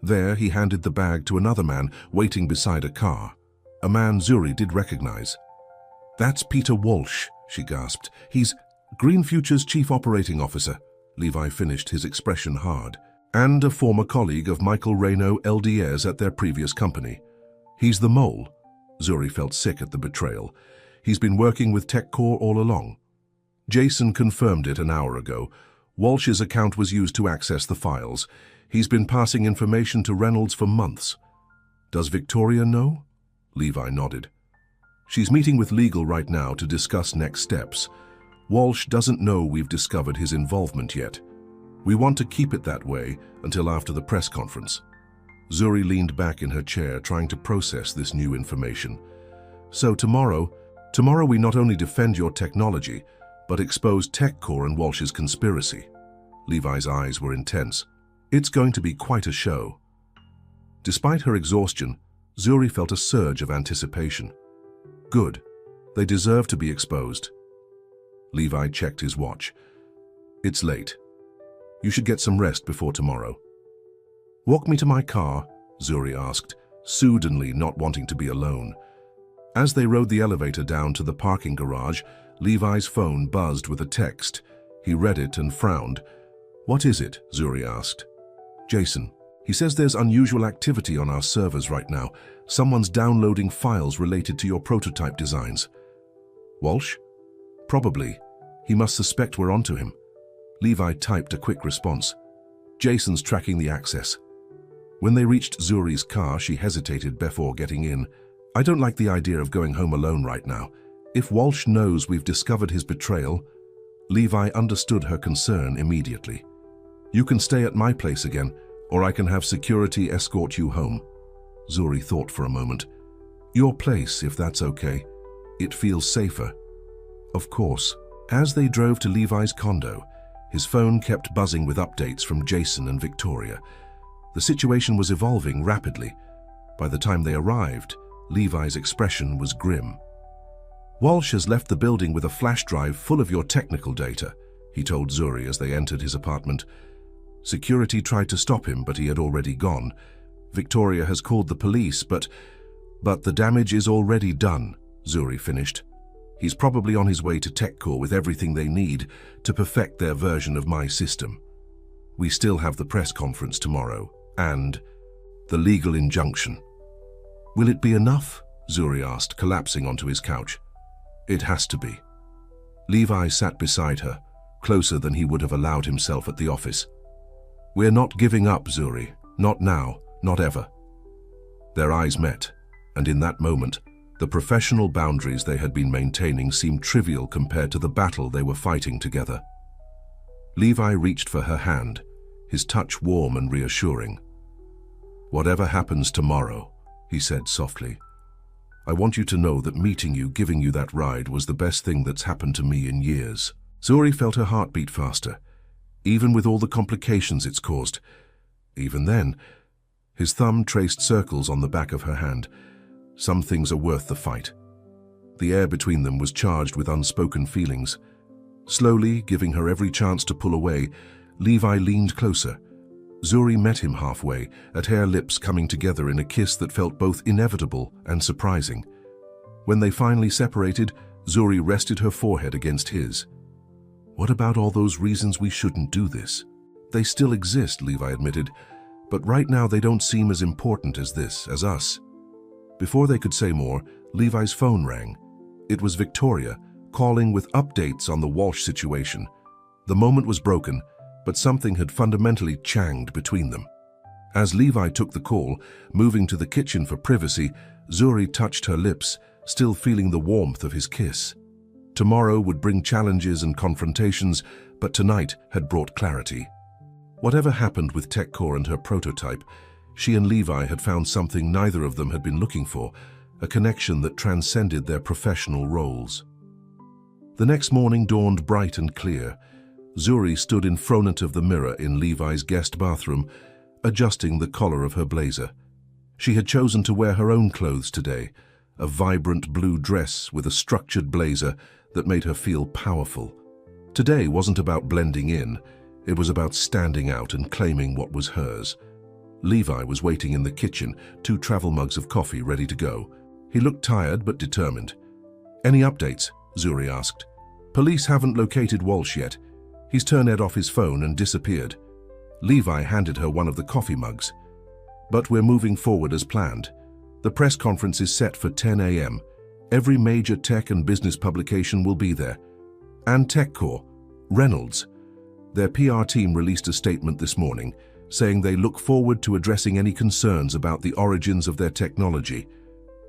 There, he handed the bag to another man waiting beside a car. A man Zuri did recognize. That's Peter Walsh, she gasped. He's Green Future's chief operating officer. Levi finished, his expression hard. And a former colleague of Michael Reno LDS at their previous company. He's the mole. Zuri felt sick at the betrayal. He's been working with TechCore all along. Jason confirmed it an hour ago. Walsh's account was used to access the files. He's been passing information to Reynolds for months. Does Victoria know? Levi nodded. She's meeting with legal right now to discuss next steps. Walsh doesn't know we've discovered his involvement yet. We want to keep it that way until after the press conference. Zuri leaned back in her chair, trying to process this new information. So tomorrow we not only defend your technology, but expose TechCore and Walsh's conspiracy. Levi's eyes were intense. It's going to be quite a show. Despite her exhaustion, Zuri felt a surge of anticipation. Good. They deserve to be exposed. Levi checked his watch. It's late. You should get some rest before tomorrow. Walk me to my car, Zuri asked, soothingly, not wanting to be alone. As they rode the elevator down to the parking garage, Levi's phone buzzed with a text. He read it and frowned. What is it? Zuri asked. Jason. He says there's unusual activity on our servers right now. Someone's downloading files related to your prototype designs. Walsh? Probably. He must suspect we're onto him. Levi typed a quick response. Jason's tracking the access. When they reached Zuri's car, she hesitated before getting in. "I don't like the idea of going home alone right now. If Walsh knows we've discovered his betrayal..." Levi understood her concern immediately. "You can stay at my place again, or I can have security escort you home." Zuri thought for a moment. "Your place, if that's okay. It feels safer." "Of course." As they drove to Levi's condo, his phone kept buzzing with updates from Jason and Victoria. The situation was evolving rapidly. By the time they arrived, Levi's expression was grim. "Walsh has left the building with a flash drive full of your technical data," he told Zuri as they entered his apartment. "Security tried to stop him, but he had already gone. Victoria has called the police, but the damage is already done," Zuri finished. "He's probably on his way to TechCore with everything they need to perfect their version of my system. We still have the press conference tomorrow, and the legal injunction." "Will it be enough?" Zuri asked, collapsing onto his couch. "It has to be." Levi sat beside her, closer than he would have allowed himself at the office. "We're not giving up, Zuri. Not now, not ever." Their eyes met, and in that moment, the professional boundaries they had been maintaining seemed trivial compared to the battle they were fighting together. Levi reached for her hand, his touch warm and reassuring. "Whatever happens tomorrow," he said softly, "I want you to know that meeting you, giving you that ride, was the best thing that's happened to me in years." Zuri felt her heart beat faster, even with all the complications it's caused. Even then, his thumb traced circles on the back of her hand. Some things are worth the fight. The air between them was charged with unspoken feelings. Slowly, giving her every chance to pull away, Levi leaned closer. Zuri met him halfway, at her lips coming together in a kiss that felt both inevitable and surprising. When they finally separated, Zuri rested her forehead against his. "What about all those reasons we shouldn't do this?" "They still exist," Levi admitted, "but right now they don't seem as important as this, as us." Before they could say more, Levi's phone rang. It was Victoria, calling with updates on the Walsh situation. The moment was broken, but something had fundamentally changed between them. As Levi took the call, moving to the kitchen for privacy, Zuri touched her lips, still feeling the warmth of his kiss. Tomorrow would bring challenges and confrontations, but tonight had brought clarity. Whatever happened with TechCore and her prototype, she and Levi had found something neither of them had been looking for, a connection that transcended their professional roles. The next morning dawned bright and clear. Zuri stood in front of the mirror in Levi's guest bathroom, adjusting the collar of her blazer. She had chosen to wear her own clothes today, a vibrant blue dress with a structured blazer that made her feel powerful. Today wasn't about blending in, it was about standing out and claiming what was hers. Levi was waiting in the kitchen, 2 travel mugs of coffee ready to go. He looked tired but determined. "Any updates?" Zuri asked. "Police haven't located Walsh yet. He's turned off his phone and disappeared." Levi handed her one of the coffee mugs. "But we're moving forward as planned. The press conference is set for 10 a.m. Every major tech and business publication will be there. And TechCore, Reynolds. Their PR team released a statement this morning, saying they look forward to addressing any concerns about the origins of their technology."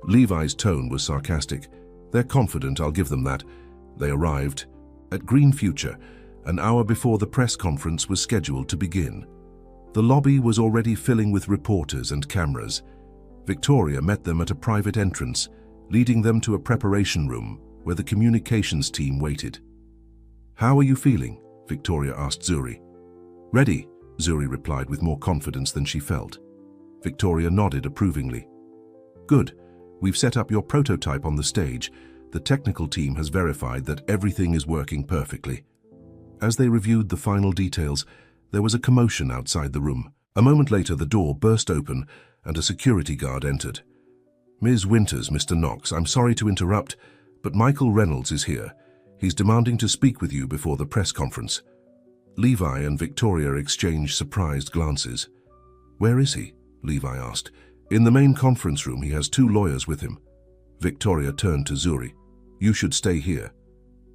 Levi's tone was sarcastic. "They're confident, I'll give them that." They arrived at Green Future, an hour before the press conference was scheduled to begin. The lobby was already filling with reporters and cameras. Victoria met them at a private entrance, leading them to a preparation room where the communications team waited. "How are you feeling?" Victoria asked Zuri. "Ready," Zuri replied with more confidence than she felt. Victoria nodded approvingly. "Good. We've set up your prototype on the stage. The technical team has verified that everything is working perfectly." As they reviewed the final details, there was a commotion outside the room. A moment later, the door burst open and a security guard entered. "Ms. Winters, Mr. Knox, I'm sorry to interrupt, but Michael Reynolds is here. He's demanding to speak with you before the press conference." Levi and Victoria exchanged surprised glances. "Where is he?" Levi asked. "In the main conference room. He has 2 lawyers with him." Victoria turned to Zuri. "You should stay here."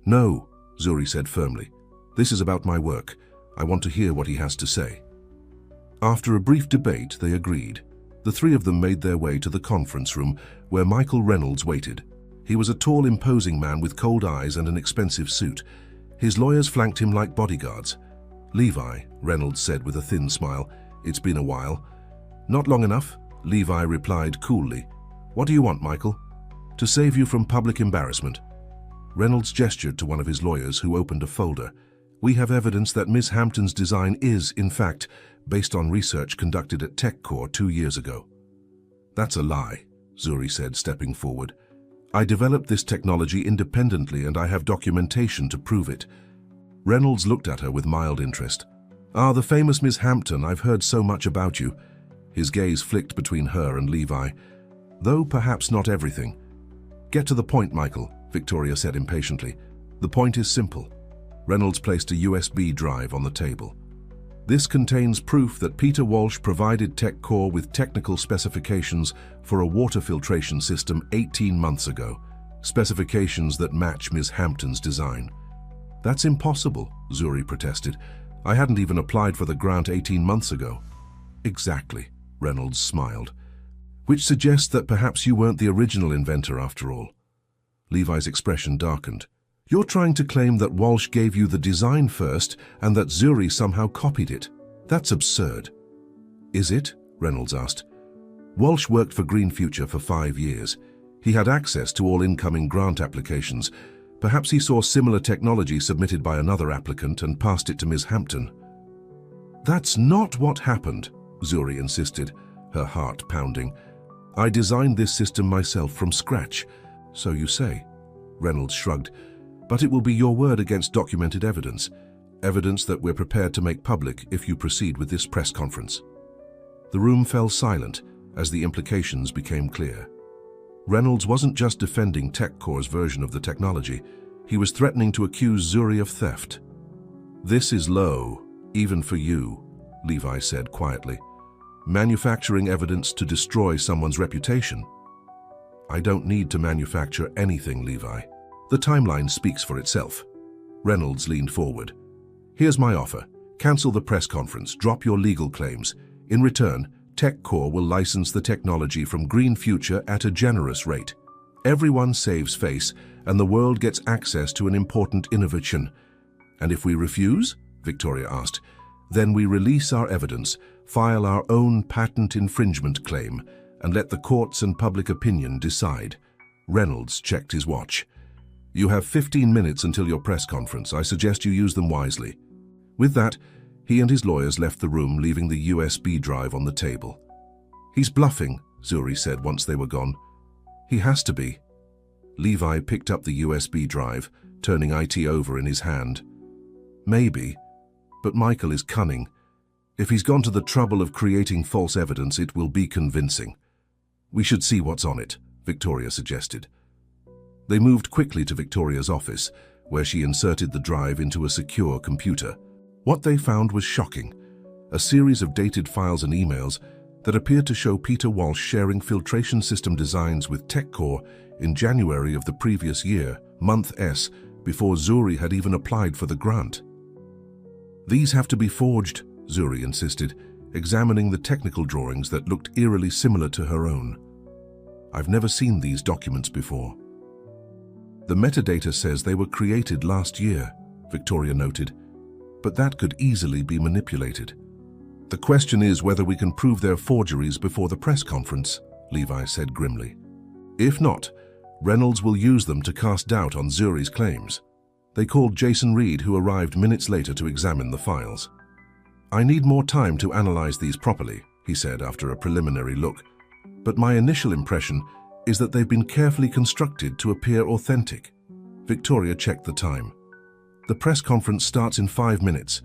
"No," Zuri said firmly. "This is about my work. I want to hear what he has to say." After a brief debate, they agreed. The three of them made their way to the conference room where Michael Reynolds waited. He was a tall, imposing man with cold eyes and an expensive suit. His lawyers flanked him like bodyguards. "Levi," Reynolds said with a thin smile, "it's been a while." "Not long enough," Levi replied coolly. "What do you want, Michael?" "To save you from public embarrassment." Reynolds gestured to one of his lawyers, who opened a folder. "We have evidence that Ms. Hampton's design is, in fact, based on research conducted at TechCore 2 years ago." "That's a lie," Zuri said, stepping forward. "I developed this technology independently and I have documentation to prove it." Reynolds looked at her with mild interest. "Ah, the famous Ms. Hampton, I've heard so much about you." His gaze flicked between her and Levi. "Though perhaps not everything." "Get to the point, Michael," Victoria said impatiently. "The point is simple." Reynolds placed a USB drive on the table. "This contains proof that Peter Walsh provided TechCore with technical specifications for a water filtration system 18 months ago, specifications that match Ms. Hampton's design." "That's impossible," Zuri protested. "I hadn't even applied for the grant 18 months ago." "Exactly," Reynolds smiled. "Which suggests that perhaps you weren't the original inventor after all." Levi's expression darkened. "You're trying to claim that Walsh gave you the design first and that Zuri somehow copied it. That's absurd." "Is it?" Reynolds asked. "Walsh worked for Green Future for 5 years. He had access to all incoming grant applications. Perhaps he saw similar technology submitted by another applicant and passed it to Ms. Hampton." "That's not what happened," Zuri insisted, her heart pounding. "I designed this system myself from scratch." "So you say," Reynolds shrugged. "But it will be your word against documented evidence. Evidence that we're prepared to make public if you proceed with this press conference." The room fell silent as the implications became clear. Reynolds wasn't just defending TechCore's version of the technology. He was threatening to accuse Zuri of theft. "This is low, even for you," Levi said quietly. "Manufacturing evidence to destroy someone's reputation." "I don't need to manufacture anything, Levi. The timeline speaks for itself." Reynolds leaned forward. "Here's my offer. Cancel the press conference, drop your legal claims. In return, TechCore will license the technology from Green Future at a generous rate. Everyone saves face, and the world gets access to an important innovation." "And if we refuse?" Victoria asked. "Then we release our evidence, file our own patent infringement claim, and let the courts and public opinion decide." Reynolds checked his watch. "You have 15 minutes until your press conference. I suggest you use them wisely." With that, he and his lawyers left the room, leaving the USB drive on the table. "He's bluffing," Zuri said once they were gone. "He has to be." Levi picked up the USB drive, turning IT over in his hand. "Maybe, but Michael is cunning. If he's gone to the trouble of creating false evidence, it will be convincing." "We should see what's on it," Victoria suggested. They moved quickly to Victoria's office, where she inserted the drive into a secure computer. What they found was shocking. A series of dated files and emails that appeared to show Peter Walsh sharing filtration system designs with TechCore in January of the previous year, month S, before Zuri had even applied for the grant. "These have to be forged," Zuri insisted, examining the technical drawings that looked eerily similar to her own. "I've never seen these documents before." "The metadata says they were created last year," Victoria noted, "but that could easily be manipulated." "The question is whether we can prove their forgeries before the press conference," Levi said grimly. "If not, Reynolds will use them to cast doubt on Zuri's claims." They called Jason Reed, who arrived minutes later to examine the files. "I need more time to analyze these properly," he said after a preliminary look, "but my initial impression is that they've been carefully constructed to appear authentic." Victoria checked the time. "The press conference starts in 5 minutes.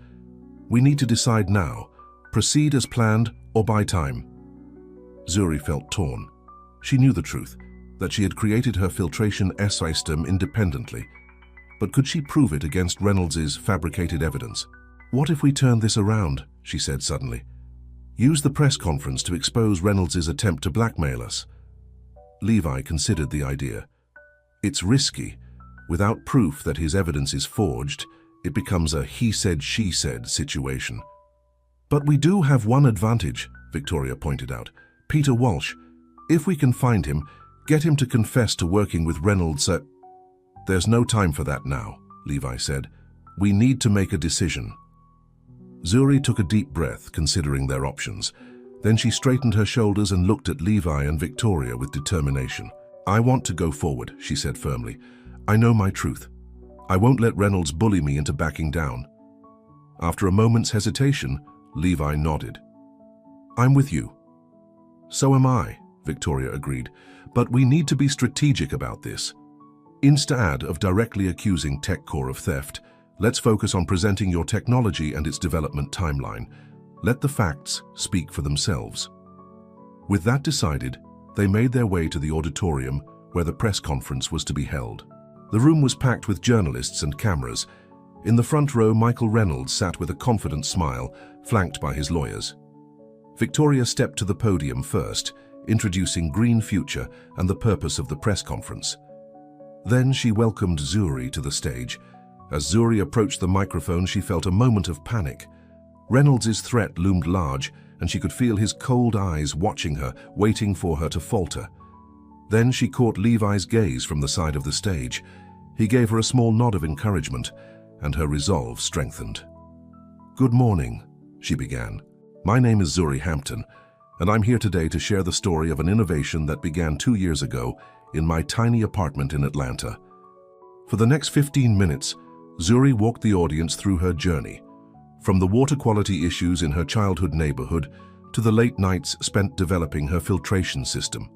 We need to decide now. Proceed as planned or buy time." Zuri felt torn. She knew the truth, that she had created her filtration system independently. But could she prove it against Reynolds's fabricated evidence? "What if we turn this around?" she said suddenly. "Use the press conference to expose Reynolds's attempt to blackmail us." Levi considered the idea. "It's risky. Without proof that his evidence is forged, it becomes a he said, she said situation." But we do have one advantage, Victoria pointed out. Peter Walsh. If we can find him, get him to confess to working with Reynolds. There's no time for that now, Levi said. We need to make a decision. Zuri took a deep breath, considering their options. Then she straightened her shoulders and looked at Levi and Victoria with determination. I want to go forward, she said firmly. I know my truth. I won't let Reynolds bully me into backing down. After a moment's hesitation, Levi nodded. I'm with you. So am I, Victoria agreed, but we need to be strategic about this. Instead of directly accusing TechCore of theft, let's focus on presenting your technology and its development timeline. Let the facts speak for themselves. With that decided, they made their way to the auditorium where the press conference was to be held. The room was packed with journalists and cameras. In the front row, Michael Reynolds sat with a confident smile, flanked by his lawyers. Victoria stepped to the podium first, introducing Green Future and the purpose of the press conference. Then she welcomed Zuri to the stage. As Zuri approached the microphone, she felt a moment of panic. Reynolds' threat loomed large, and she could feel his cold eyes watching her, waiting for her to falter. Then she caught Levi's gaze from the side of the stage. He gave her a small nod of encouragement, and her resolve strengthened. Good morning, she began. My name is Zuri Hampton, and I'm here today to share the story of an innovation that began 2 years ago in my tiny apartment in Atlanta. For the next 15 minutes, Zuri walked the audience through her journey, from the water quality issues in her childhood neighborhood to the late nights spent developing her filtration system.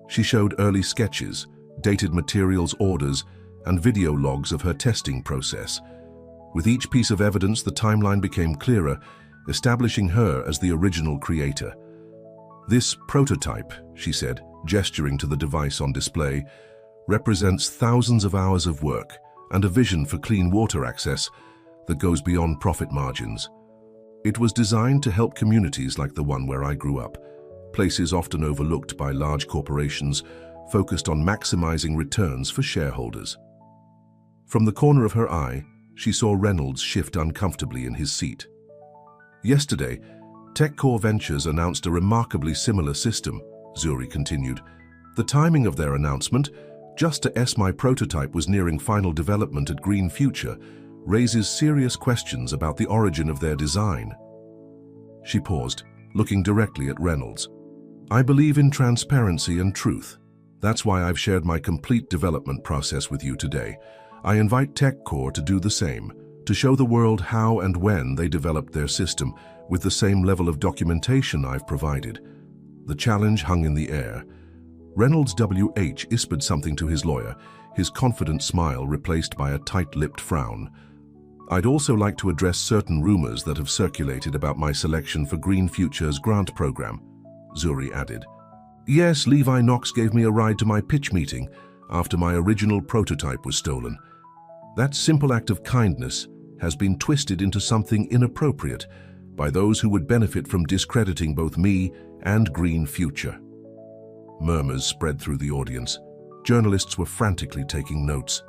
She showed early sketches, dated materials orders, and video logs of her testing process. With each piece of evidence, the timeline became clearer, establishing her as the original creator. This prototype, she said, gesturing to the device on display, represents thousands of hours of work and a vision for clean water access that goes beyond profit margins. It was designed to help communities like the one where I grew up, places often overlooked by large corporations focused on maximizing returns for shareholders. From the corner of her eye, she saw Reynolds shift uncomfortably in his seat. Yesterday, TechCore Ventures announced a remarkably similar system, Zuri continued. The timing of their announcement, just as my prototype was nearing final development at Green Future, raises serious questions about the origin of their design. She paused, looking directly at Reynolds. I believe in transparency and truth. That's why I've shared my complete development process with you today. I invite TechCore to do the same, to show the world how and when they developed their system with the same level of documentation I've provided. The challenge hung in the air. Reynolds W.H. whispered something to his lawyer, his confident smile replaced by a tight-lipped frown. I'd also like to address certain rumors that have circulated about my selection for Green Future's grant program, Zuri added. Yes, Levi Knox gave me a ride to my pitch meeting after my original prototype was stolen. That simple act of kindness has been twisted into something inappropriate by those who would benefit from discrediting both me and Green Future. Murmurs spread through the audience. Journalists were frantically taking notes.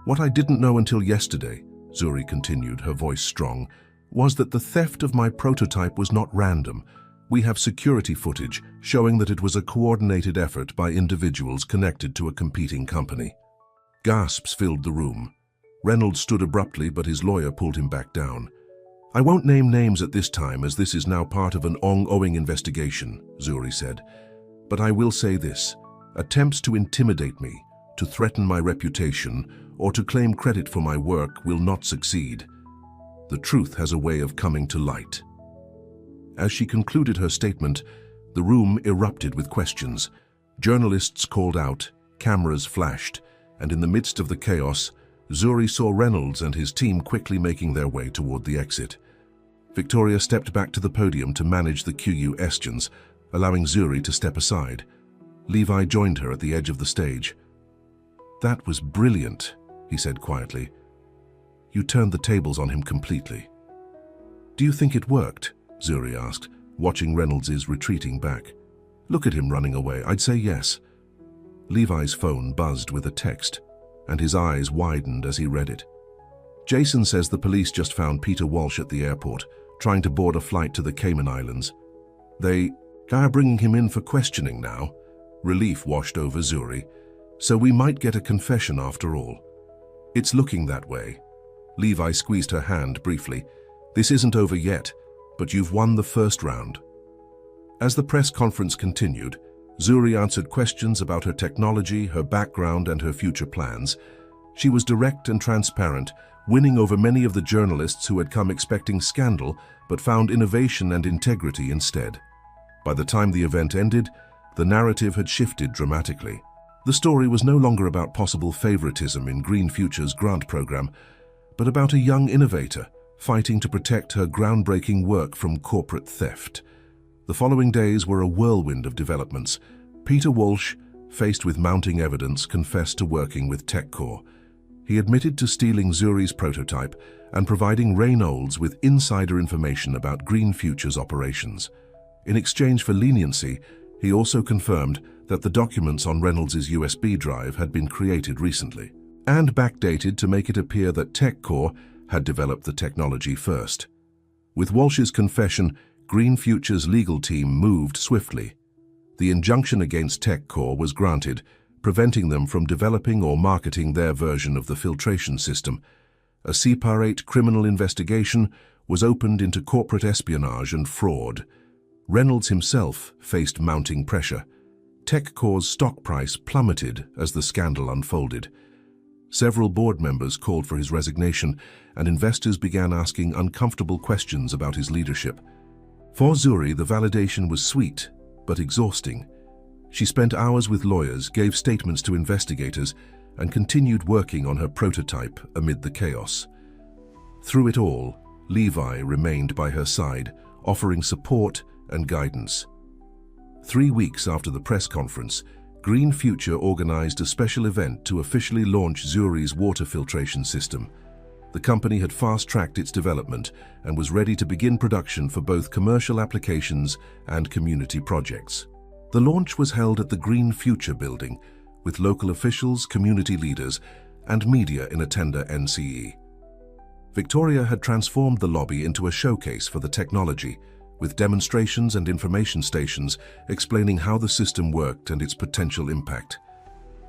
What I didn't know until yesterday, Zuri continued, her voice strong, was that the theft of my prototype was not random. We have security footage showing that it was a coordinated effort by individuals connected to a competing company. Gasps filled the room. Reynolds stood abruptly, but his lawyer pulled him back down. I won't name names at this time, as this is now part of an ongoing investigation, Zuri said. But I will say this. Attempts to intimidate me, to threaten my reputation, or to claim credit for my work will not succeed. The truth has a way of coming to light. As she concluded her statement, the room erupted with questions. Journalists called out, cameras flashed, and in the midst of the chaos, Zuri saw Reynolds and his team quickly making their way toward the exit. Victoria stepped back to the podium to manage the questions, allowing Zuri to step aside. Levi joined her at the edge of the stage. That was brilliant, he said quietly. You turned the tables on him completely. Do you think it worked? Zuri asked, watching Reynolds' retreating back. Look at him running away. I'd say yes. Levi's phone buzzed with a text, and his eyes widened as he read it. Jason says the police just found Peter Walsh at the airport, trying to board a flight to the Cayman Islands. They are bringing him in for questioning now. Relief washed over Zuri. So we might get a confession after all. It's looking that way. Levi squeezed her hand briefly. This isn't over yet, but you've won the first round. As the press conference continued, Zuri answered questions about her technology, her background, and her future plans. She was direct and transparent, winning over many of the journalists who had come expecting scandal but found innovation and integrity instead. By the time the event ended, the narrative had shifted dramatically. The story was no longer about possible favoritism in Green Future's grant program, but about a young innovator fighting to protect her groundbreaking work from corporate theft. The following days were a whirlwind of developments. Peter Walsh, faced with mounting evidence, confessed to working with TechCore. He admitted to stealing Zuri's prototype and providing Reynolds with insider information about Green Future's operations. In exchange for leniency, he also confirmed that the documents on Reynolds' USB drive had been created recently and backdated to make it appear that TechCore had developed the technology first. With Walsh's confession, Green Future's legal team moved swiftly. The injunction against TechCore was granted, preventing them from developing or marketing their version of the filtration system. A CPAR 8 criminal investigation was opened into corporate espionage and fraud. Reynolds himself faced mounting pressure. TechCore's stock price plummeted as the scandal unfolded. Several board members called for his resignation, and investors began asking uncomfortable questions about his leadership. For Zuri, the validation was sweet, but exhausting. She spent hours with lawyers, gave statements to investigators, and continued working on her prototype amid the chaos. Through it all, Levi remained by her side, offering support and guidance. 3 weeks after the press conference, Green Future organized a special event to officially launch Zuri's water filtration system. The company had fast-tracked its development and was ready to begin production for both commercial applications and community projects. The launch was held at the Green Future building, with local officials, community leaders, and media in a tender NCE. Victoria had transformed the lobby into a showcase for the technology, with demonstrations and information stations explaining how the system worked and its potential impact.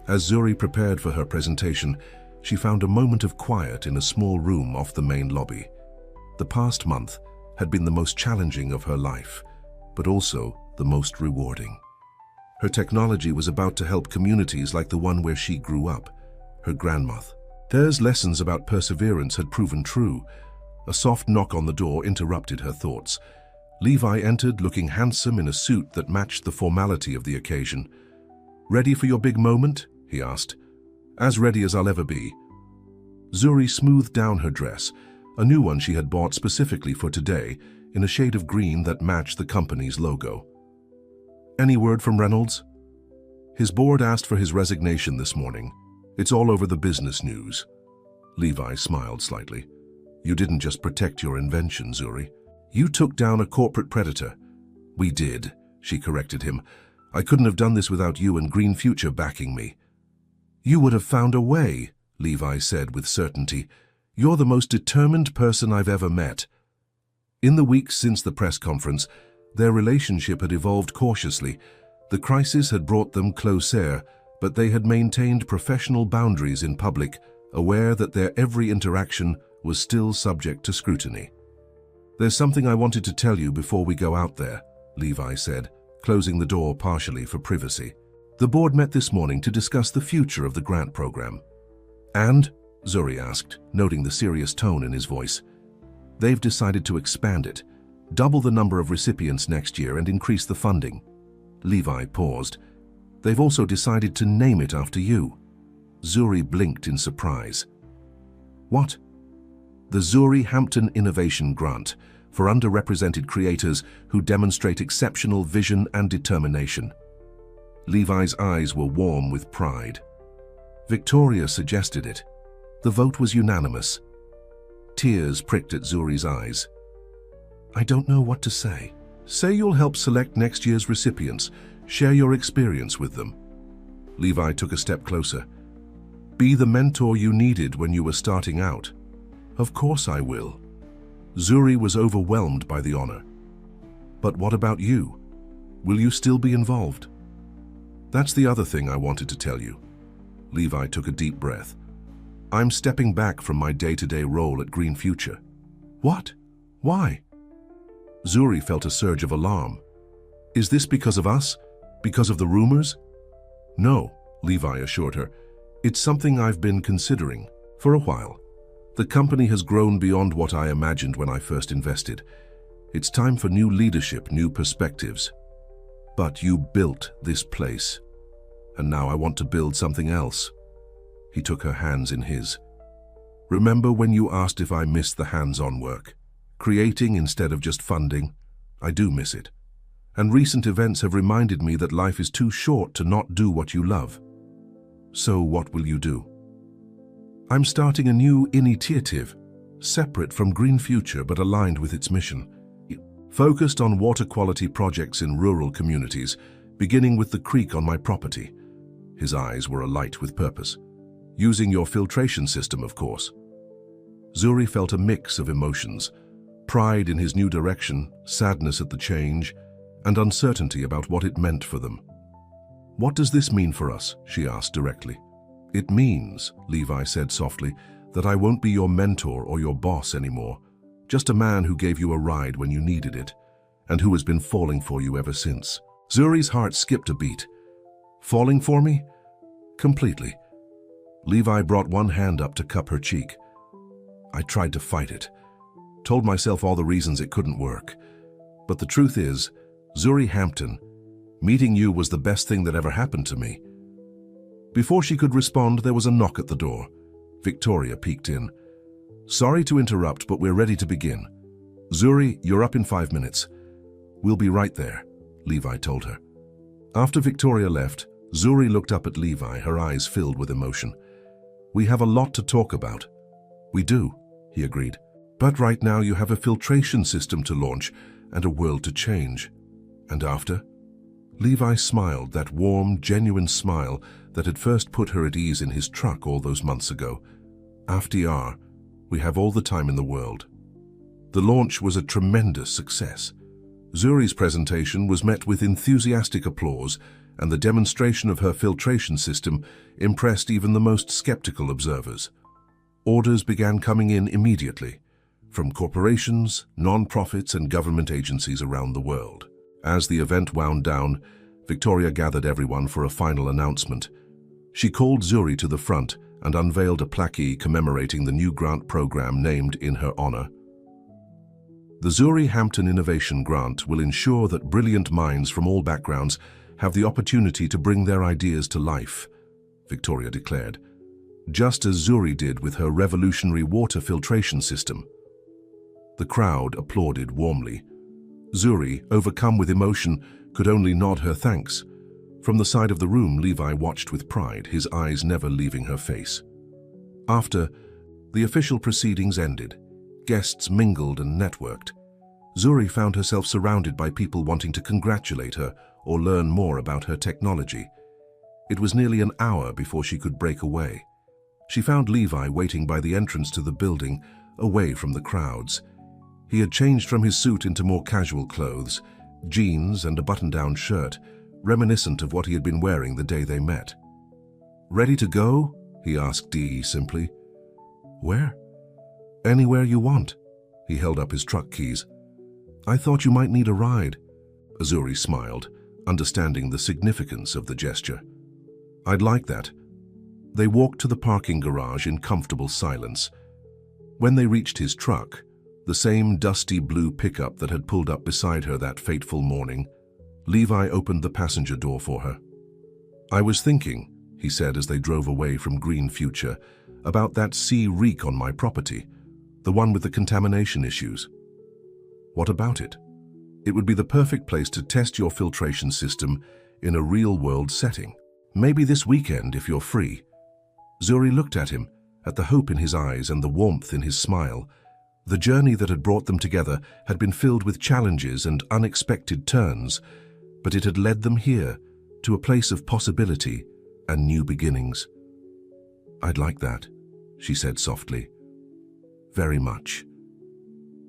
As Zuri prepared for her presentation, she found a moment of quiet in a small room off the main lobby. The past month had been the most challenging of her life, but also the most rewarding. Her technology was about to help communities like the one where she grew up, her grandmother. There's lessons about perseverance had proven true. A soft knock on the door interrupted her thoughts. Levi entered looking handsome in a suit that matched the formality of the occasion. "Ready for your big moment?" he asked. "As ready as I'll ever be." Zuri smoothed down her dress, a new one she had bought specifically for today, in a shade of green that matched the company's logo. "Any word from Reynolds?" "His board asked for his resignation this morning. It's all over the business news." Levi smiled slightly. "You didn't just protect your invention, Zuri. You took down a corporate predator." "We did," she corrected him. "I couldn't have done this without you and Green Future backing me." "You would have found a way," Levi said with certainty. "You're the most determined person I've ever met." In the weeks since the press conference, their relationship had evolved cautiously. The crisis had brought them closer, but they had maintained professional boundaries in public, aware that their every interaction was still subject to scrutiny. "There's something I wanted to tell you before we go out there," Levi said, closing the door partially for privacy. "The board met this morning to discuss the future of the grant program." "And?" Zuri asked, noting the serious tone in his voice. "They've decided to expand it, double the number of recipients next year and increase the funding." Levi paused. "They've also decided to name it after you." Zuri blinked in surprise. "What?" "The Zuri Hampton Innovation Grant, for underrepresented creators who demonstrate exceptional vision and determination." Levi's eyes were warm with pride. Victoria suggested it. The vote was unanimous. Tears pricked at Zuri's eyes. "I don't know what to say." "Say you'll help select next year's recipients. Share your experience with them." Levi took a step closer. "Be the mentor you needed when you were starting out." "Of course I will." Zuri was overwhelmed by the honor. But what about you? Will you still be involved? That's the other thing I wanted to tell you. Levi took a deep breath. I'm stepping back from my day-to-day role at Green Future. What? Why? Zuri felt a surge of alarm. Is this because of us? Because of the rumors? No, Levi assured her. It's something I've been considering for a while. The company has grown beyond what I imagined when I first invested. It's time for new leadership, new perspectives. But you built this place, and now I want to build something else. He took her hands in his. Remember when you asked if I missed the hands-on work? Creating instead of just funding? I do miss it. And recent events have reminded me that life is too short to not do what you love. So what will you do? I'm starting a new initiative, separate from Green Future but aligned with its mission. Focused on water quality projects in rural communities, beginning with the creek on my property. His eyes were alight with purpose. Using your filtration system, of course. Zuri felt a mix of emotions, pride in his new direction, sadness at the change, and uncertainty about what it meant for them. What does this mean for us? She asked directly. It means, Levi said softly, that I won't be your mentor or your boss anymore. Just a man who gave you a ride when you needed it, and who has been falling for you ever since. Zuri's heart skipped a beat. Falling for me? Completely. Levi brought one hand up to cup her cheek. I tried to fight it. Told myself all the reasons it couldn't work. But the truth is, Zuri Hampton, meeting you was the best thing that ever happened to me. Before she could respond, there was a knock at the door. Victoria peeked in. Sorry to interrupt, but we're ready to begin. Zuri, you're up in 5 minutes. We'll be right there, Levi told her. After Victoria left, Zuri looked up at Levi, her eyes filled with emotion. We have a lot to talk about. We do, he agreed. But right now you have a filtration system to launch and a world to change. And after? Levi smiled, that warm, genuine smile that had first put her at ease in his truck all those months ago. After we have all the time in the world. The launch was a tremendous success. Zuri's presentation was met with enthusiastic applause, and the demonstration of her filtration system impressed even the most skeptical observers. Orders began coming in immediately, from corporations, non-profits, and government agencies around the world. As the event wound down, Victoria gathered everyone for a final announcement. She called Zuri to the front and unveiled a plaque commemorating the new grant program named in her honor. The Zuri Hampton Innovation Grant will ensure that brilliant minds from all backgrounds have the opportunity to bring their ideas to life, Victoria declared, just as Zuri did with her revolutionary water filtration system. The crowd applauded warmly. Zuri, overcome with emotion, could only nod her thanks. From the side of the room, Levi watched with pride, his eyes never leaving her face. After, the official proceedings ended. Guests mingled and networked. Zuri found herself surrounded by people wanting to congratulate her or learn more about her technology. It was nearly an hour before she could break away. She found Levi waiting by the entrance to the building, away from the crowds. He had changed from his suit into more casual clothes, jeans and a button-down shirt, reminiscent of what he had been wearing the day they met. Ready to go? He asked Dee simply. Where? Anywhere you want. He held up his truck keys. I thought you might need a ride. Zuri smiled, understanding the significance of the gesture. I'd like that. They walked to the parking garage in comfortable silence. When they reached his truck, the same dusty blue pickup that had pulled up beside her that fateful morning, Levi opened the passenger door for her. I was thinking, he said as they drove away from Green Future, about that sea reek on my property, the one with the contamination issues. What about it? It would be the perfect place to test your filtration system in a real-world setting. Maybe this weekend if you're free. Zuri looked at him, at the hope in his eyes and the warmth in his smile. The journey that had brought them together had been filled with challenges and unexpected turns, but it had led them here, to a place of possibility and new beginnings. I'd like that, she said softly. Very much.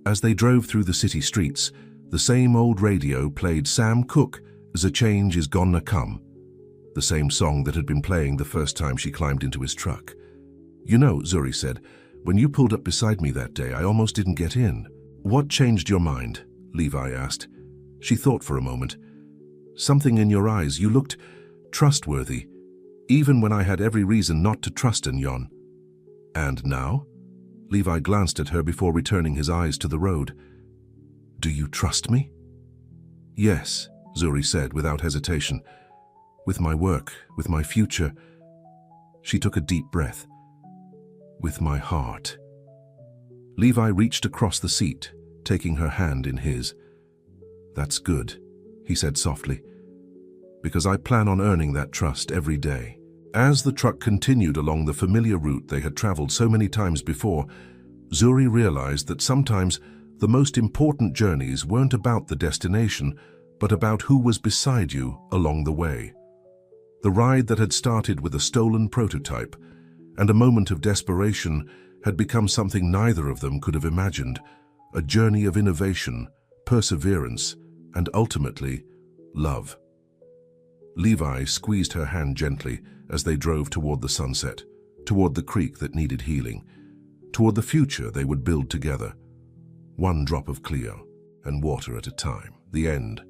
As they drove through the city streets, the same old radio played Sam Cooke, "The Change Is Gonna Come," the same song that had been playing the first time she climbed into his truck. "You know," Zuri said, "when you pulled up beside me that day, I almost didn't get in." "What changed your mind?" Levi asked. She thought for a moment. "Something in your eyes. You looked trustworthy, even when I had every reason not to trust in Yon." "And now?" Levi glanced at her before returning his eyes to the road. "Do you trust me?" "Yes," Zuri said without hesitation. "With my work, with my future." She took a deep breath. "With my heart." Levi reached across the seat, taking her hand in his. "That's good," he said softly, "because I plan on earning that trust every day." As the truck continued along the familiar route they had traveled so many times before, Zuri realized that sometimes the most important journeys weren't about the destination, but about who was beside you along the way. The ride that had started with a stolen prototype and a moment of desperation had become something neither of them could have imagined, a journey of innovation, perseverance, and ultimately, love. Levi squeezed her hand gently as they drove toward the sunset, toward the creek that needed healing, toward the future they would build together, one drop of Cleo and water at a time. The end.